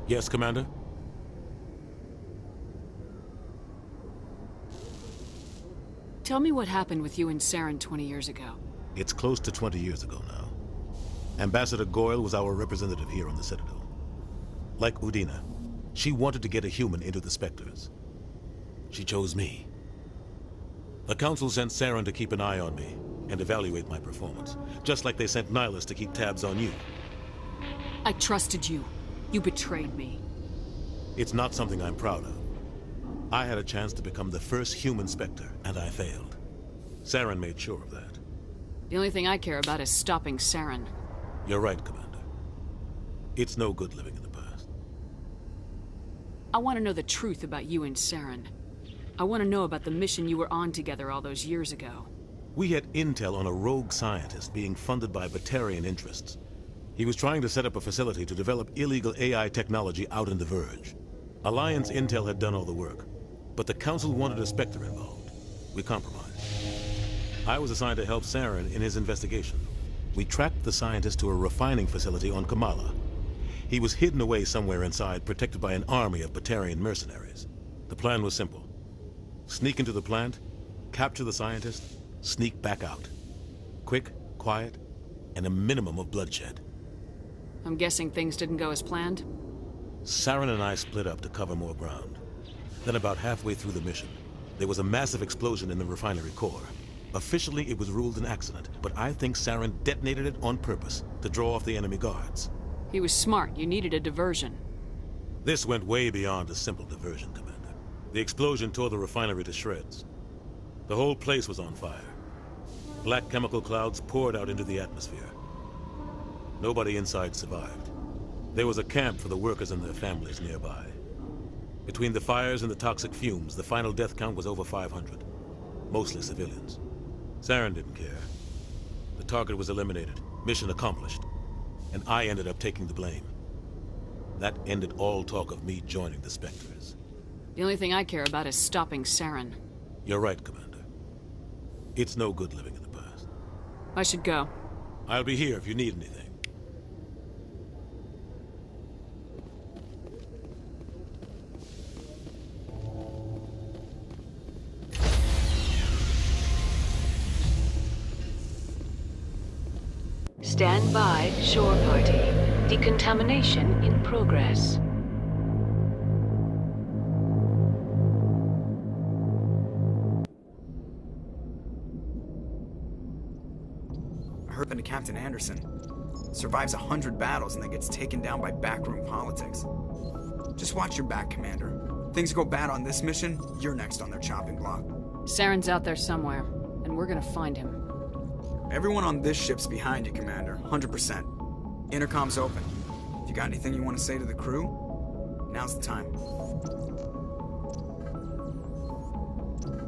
Speaker 13: Yes, Commander?
Speaker 8: Tell me what happened with you and Saren 20 years ago.
Speaker 13: It's close to 20 years ago now. Ambassador Goyle was our representative here on the Citadel. Like Udina, she wanted to get a human into the Spectres. She chose me. The Council sent Saren to keep an eye on me and evaluate my performance, just like they sent Nihilus to keep tabs on you.
Speaker 8: I trusted you. You betrayed me.
Speaker 13: It's not something I'm proud of. I had a chance to become the first human Spectre, and I failed. Saren made sure of that.
Speaker 8: The only thing I care about is stopping Saren.
Speaker 13: You're right, Commander. It's no good living in the past.
Speaker 8: I want to know the truth about you and Saren. I want to know about the mission you were on together all those years ago.
Speaker 13: We had intel on a rogue scientist being funded by Batarian interests. He was trying to set up a facility to develop illegal AI technology out in the Verge. Alliance intel had done all the work, but the Council wanted a Spectre involved. We compromised. I was assigned to help Saren in his investigation. We tracked the scientist to a refining facility on Kamala. He was hidden away somewhere inside, protected by an army of Batarian mercenaries. The plan was simple. Sneak into the plant, capture the scientist, sneak back out. Quick, quiet, and a minimum of bloodshed.
Speaker 8: I'm guessing things didn't go as planned?
Speaker 13: Saren and I split up to cover more ground. Then about halfway through the mission, there was a massive explosion in the refinery core. Officially, it was ruled an accident, but I think Saren detonated it on purpose to draw off the enemy guards.
Speaker 8: He was smart. You needed a diversion.
Speaker 13: This went way beyond a simple diversion, Commander. The explosion tore the refinery to shreds. The whole place was on fire. Black chemical clouds poured out into the atmosphere. Nobody inside survived. There was a camp for the workers and their families nearby. Between the fires and the toxic fumes, the final death count was over 500. Mostly civilians. Saren didn't care. The target was eliminated, mission accomplished, and I ended up taking the blame. That ended all talk of me joining the Spectres.
Speaker 8: The only thing I care about is stopping Saren.
Speaker 13: You're right, Commander. It's no good living in the past.
Speaker 8: I should go.
Speaker 13: I'll be here if you need anything.
Speaker 1: Stand by, shore party. Decontamination in progress.
Speaker 12: I heard to Captain Anderson. Survives 100 battles and then gets taken down by backroom politics. Just watch your back, Commander. Things go bad on this mission, you're next on their chopping block.
Speaker 8: Saren's out there somewhere, and we're gonna find him.
Speaker 12: Everyone on this ship's behind you, Commander. 100%. Intercom's open. If you got anything you want to say to the crew, now's the time.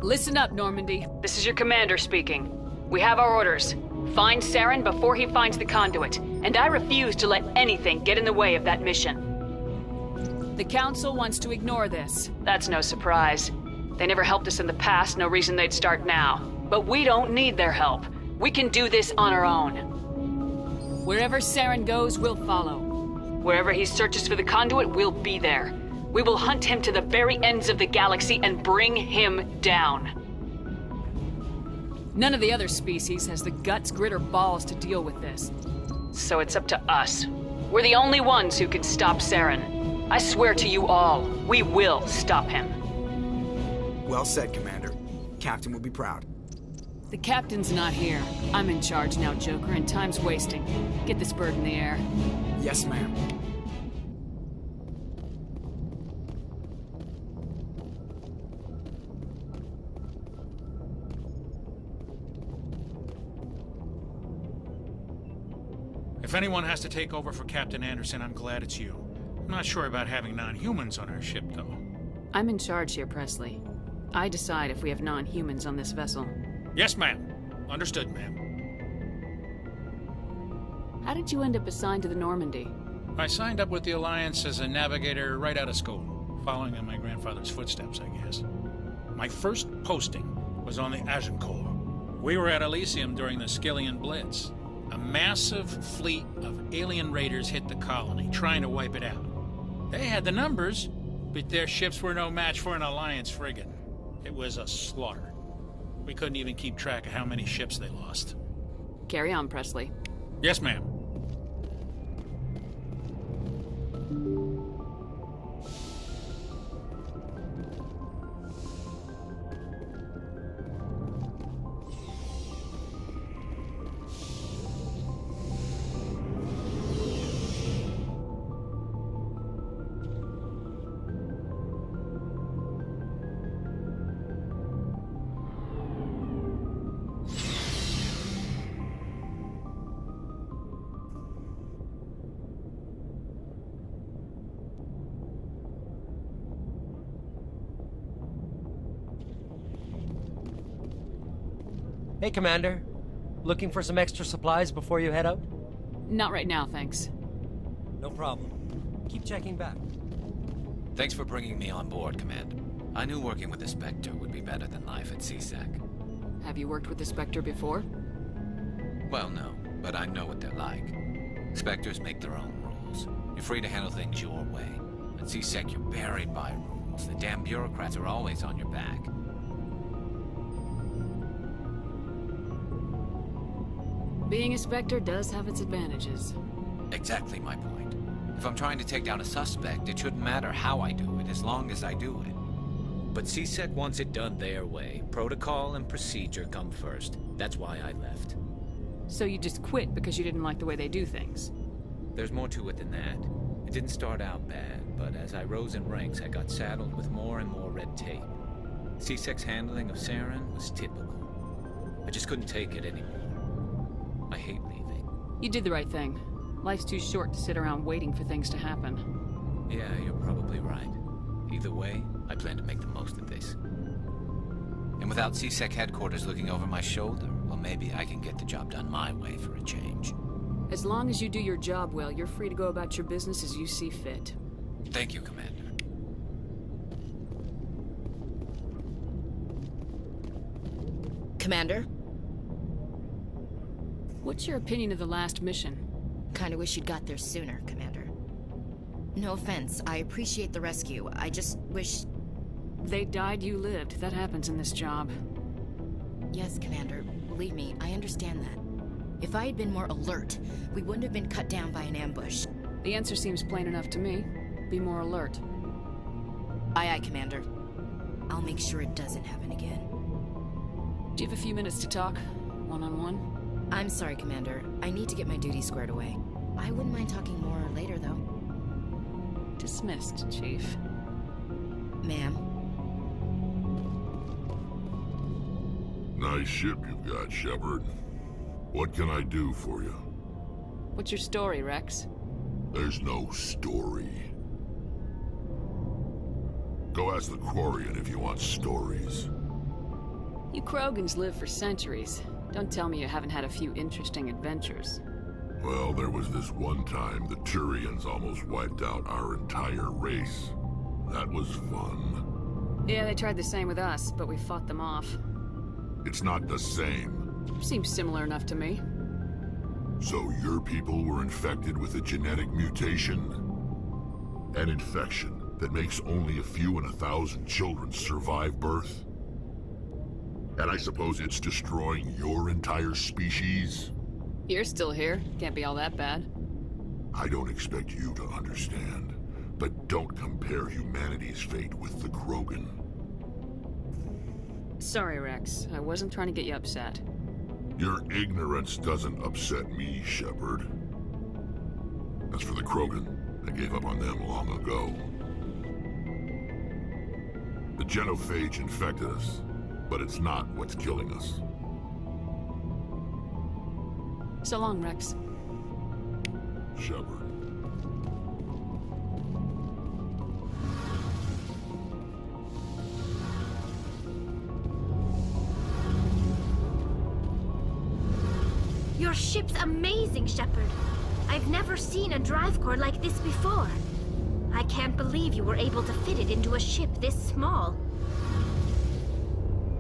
Speaker 8: Listen up, Normandy. This is your commander speaking. We have our orders. Find Saren before he finds the conduit, and I refuse to let anything get in the way of that mission. The Council wants to ignore this. That's no surprise. They never helped us in the past, no reason they'd start now. But we don't need their help. We can do this on our own. Wherever Saren goes, we'll follow. Wherever he searches for the conduit, we'll be there. We will hunt him to the very ends of the galaxy and bring him down. None of the other species has the guts, grit, or balls to deal with this. So it's up to us. We're the only ones who can stop Saren. I swear to you all, we will stop him.
Speaker 12: Well said, Commander. Captain will be proud.
Speaker 8: The captain's not here. I'm in charge now, Joker, and time's wasting. Get this bird in the air.
Speaker 12: Yes, ma'am.
Speaker 22: If anyone has to take over for Captain Anderson, I'm glad it's you. I'm not sure about having non-humans on our ship, though.
Speaker 8: I'm in charge here, Presley. I decide if we have non-humans on this vessel.
Speaker 22: Yes, ma'am. Understood, ma'am.
Speaker 8: How did you end up assigned to the Normandy?
Speaker 22: I signed up with the Alliance as a navigator right out of school, following in my grandfather's footsteps, I guess. My first posting was on the Agincourt. We were at Elysium during the Skillian Blitz. A massive fleet of alien raiders hit the colony, trying to wipe it out. They had the numbers, but their ships were no match for an Alliance frigate. It was a slaughter. We couldn't even keep track of how many ships they lost.
Speaker 8: Carry on, Presley.
Speaker 22: Yes, ma'am.
Speaker 3: Hey, Commander. Looking for some extra supplies before you head out?
Speaker 8: Not right now, thanks.
Speaker 3: No problem. Keep checking back.
Speaker 5: Thanks for bringing me on board, Commander. I knew working with the Spectre would be better than life at CSEC.
Speaker 8: Have you worked with the Spectre before?
Speaker 5: Well, no, but I know what they're like. Spectres make their own rules. You're free to handle things your way. At CSEC, you're buried by rules. The damn bureaucrats are always on your back.
Speaker 8: Being a Spectre does have its advantages.
Speaker 5: Exactly my point. If I'm trying to take down a suspect, it shouldn't matter how I do it, as long as I do it. But CSEC wants it done their way. Protocol and procedure come first. That's why I left.
Speaker 8: So you just quit because you didn't like the way they do things?
Speaker 5: There's more to it than that. It didn't start out bad, but as I rose in ranks, I got saddled with more and more red tape. CSEC's handling of Saren was typical. I just couldn't take it anymore. I hate leaving.
Speaker 8: You did the right thing. Life's too short to sit around waiting for things to happen.
Speaker 5: Yeah, you're probably right. Either way, I plan to make the most of this. And without CSEC headquarters looking over my shoulder, well, maybe I can get the job done my way for a change.
Speaker 8: As long as you do your job well, you're free to go about your business as you see fit.
Speaker 5: Thank you, Commander.
Speaker 15: Commander?
Speaker 8: What's your opinion of the last mission?
Speaker 15: Kinda wish you'd got there sooner, Commander. No offense, I appreciate the rescue. I just wish...
Speaker 8: They died, you lived. That happens in this job.
Speaker 15: Yes, Commander. Believe me, I understand that. If I had been more alert, we wouldn't have been cut down by an ambush.
Speaker 8: The answer seems plain enough to me. Be more alert.
Speaker 15: Aye, aye, Commander. I'll make sure it doesn't happen again.
Speaker 8: Do you have a few minutes to talk? One-on-one?
Speaker 15: I'm sorry, Commander. I need to get my duties squared away. I wouldn't mind talking more later, though.
Speaker 8: Dismissed, Chief.
Speaker 15: Ma'am.
Speaker 9: Nice ship you've got, Shepard. What can I do for you?
Speaker 8: What's your story, Rex?
Speaker 9: There's no story. Go ask the Quarian if you want stories.
Speaker 8: You Krogans live for centuries. Don't tell me you haven't had a few interesting adventures.
Speaker 9: Well, there was this one time the Turians almost wiped out our entire race. That was fun.
Speaker 8: Yeah, they tried the same with us, but we fought them off.
Speaker 9: It's not the same.
Speaker 8: Seems similar enough to me.
Speaker 9: So your people were infected with a genetic mutation? An infection that makes only a few in 1,000 children survive birth? And I suppose it's destroying your entire species?
Speaker 8: You're still here. Can't be all that bad.
Speaker 9: I don't expect you to understand, but don't compare humanity's fate with the Krogan.
Speaker 8: Sorry, Rex. I wasn't trying to get you upset.
Speaker 9: Your ignorance doesn't upset me, Shepard. As for the Krogan, I gave up on them long ago. The genophage infected us, but it's not what's killing us.
Speaker 8: So long, Rex.
Speaker 9: Shepard.
Speaker 10: Your ship's amazing, Shepard. I've never seen a drive core like this before. I can't believe you were able to fit it into a ship this small.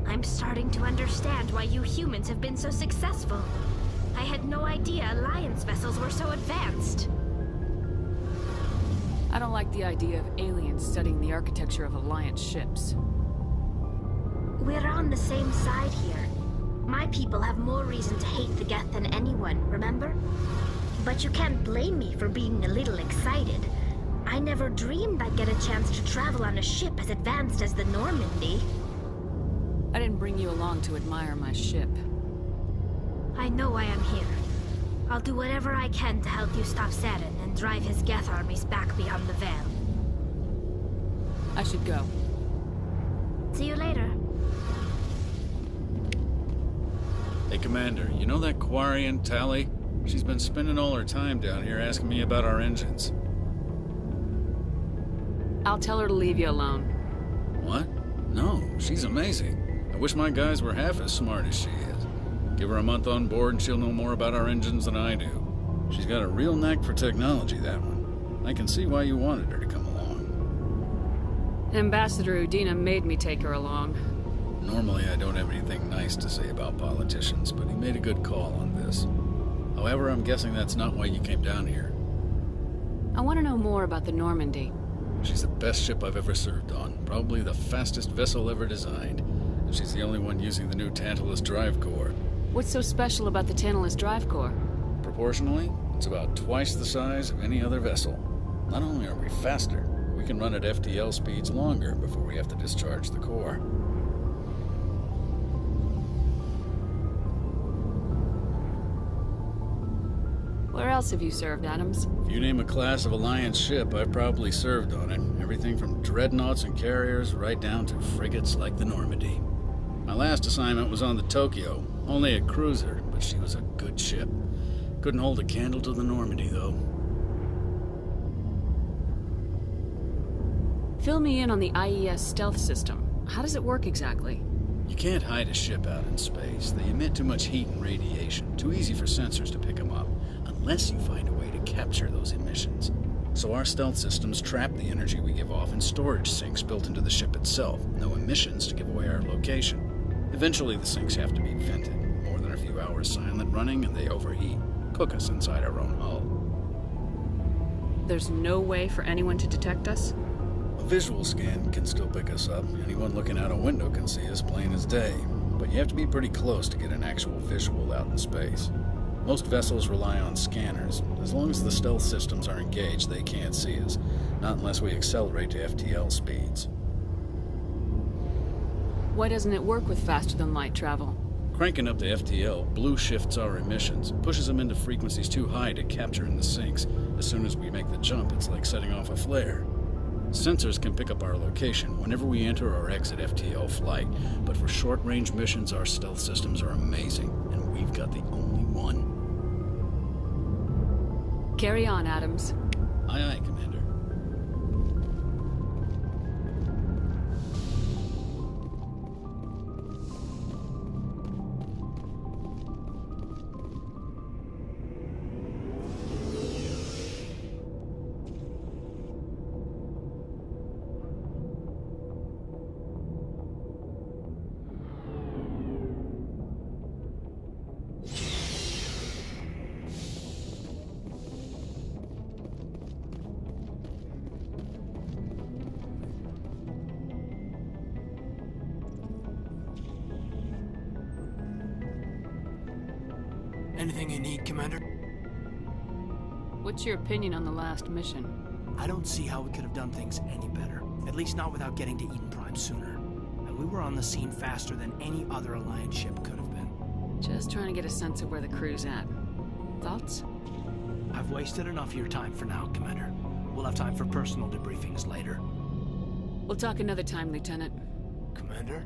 Speaker 10: I'm starting to understand why you humans have been so successful. I had no idea Alliance vessels were so advanced.
Speaker 8: I don't like the idea of aliens studying the architecture of Alliance ships.
Speaker 10: We're on the same side here. My people have more reason to hate the Geth than anyone, remember? But you can't blame me for being a little excited. I never dreamed I'd get a chance to travel on a ship as advanced as the Normandy.
Speaker 8: I didn't bring you along to admire my ship.
Speaker 10: I know why I'm here. I'll do whatever I can to help you stop Saren and drive his Geth armies back beyond the Veil.
Speaker 8: I should go.
Speaker 10: See you later.
Speaker 17: Hey, Commander, you know that Quarian, Tally? She's been spending all her time down here asking me about our engines.
Speaker 8: I'll tell her to leave you alone.
Speaker 17: What? No, she's amazing. I wish my guys were half as smart as she is. Give her a month on board and she'll know more about our engines than I do. She's got a real knack for technology, that one. I can see why you wanted her to come along.
Speaker 8: Ambassador Udina made me take her along.
Speaker 17: Normally I don't have anything nice to say about politicians, but he made a good call on this. However, I'm guessing that's not why you came down here.
Speaker 8: I want to know more about the Normandy.
Speaker 17: She's the best ship I've ever served on, probably the fastest vessel ever designed. And she's the only one using the new Tantalus drive core.
Speaker 8: What's so special about the Tantalus drive core?
Speaker 17: Proportionally, it's about twice the size of any other vessel. Not only are we faster, we can run at FTL speeds longer before we have to discharge the core.
Speaker 8: Where else have you served, Adams?
Speaker 17: If you name a class of Alliance ship, I've probably served on it. Everything from dreadnoughts and carriers right down to frigates like the Normandy. My last assignment was on the Tokyo, only a cruiser, but she was a good ship. Couldn't hold a candle to the Normandy, though.
Speaker 8: Fill me in on the IES stealth system. How does it work exactly?
Speaker 17: You can't hide a ship out in space. They emit too much heat and radiation. Too easy for sensors to pick them up, unless you find a way to capture those emissions. So our stealth systems trap the energy we give off in storage sinks built into the ship itself. No emissions to give away our location. Eventually the sinks have to be vented. More than a few hours silent running and they overheat. Cook us inside our own hull.
Speaker 8: There's no way for anyone to detect us?
Speaker 17: A visual scan can still pick us up. Anyone looking out a window can see us plain as day. But you have to be pretty close to get an actual visual out in space. Most vessels rely on scanners. As long as the stealth systems are engaged, they can't see us. Not unless we accelerate to FTL speeds.
Speaker 8: Why doesn't it work with faster-than-light travel?
Speaker 17: Cranking up to FTL blue shifts our emissions, pushes them into frequencies too high to capture in the sinks. As soon as we make the jump, it's like setting off a flare. Sensors can pick up our location whenever we enter or exit FTL flight, but for short-range missions, our stealth systems are amazing, and we've got the only one.
Speaker 8: Carry on, Adams.
Speaker 17: Aye, aye, Commander.
Speaker 7: Anything you need, Commander?
Speaker 8: What's your opinion on the last mission?
Speaker 7: I don't see how we could have done things any better. At least not without getting to Eden Prime sooner. And we were on the scene faster than any other Alliance ship could have been.
Speaker 8: Just trying to get a sense of where the crew's at. Thoughts?
Speaker 7: I've wasted enough of your time for now, Commander. We'll have time for personal debriefings later.
Speaker 8: We'll talk another time, Lieutenant.
Speaker 7: Commander?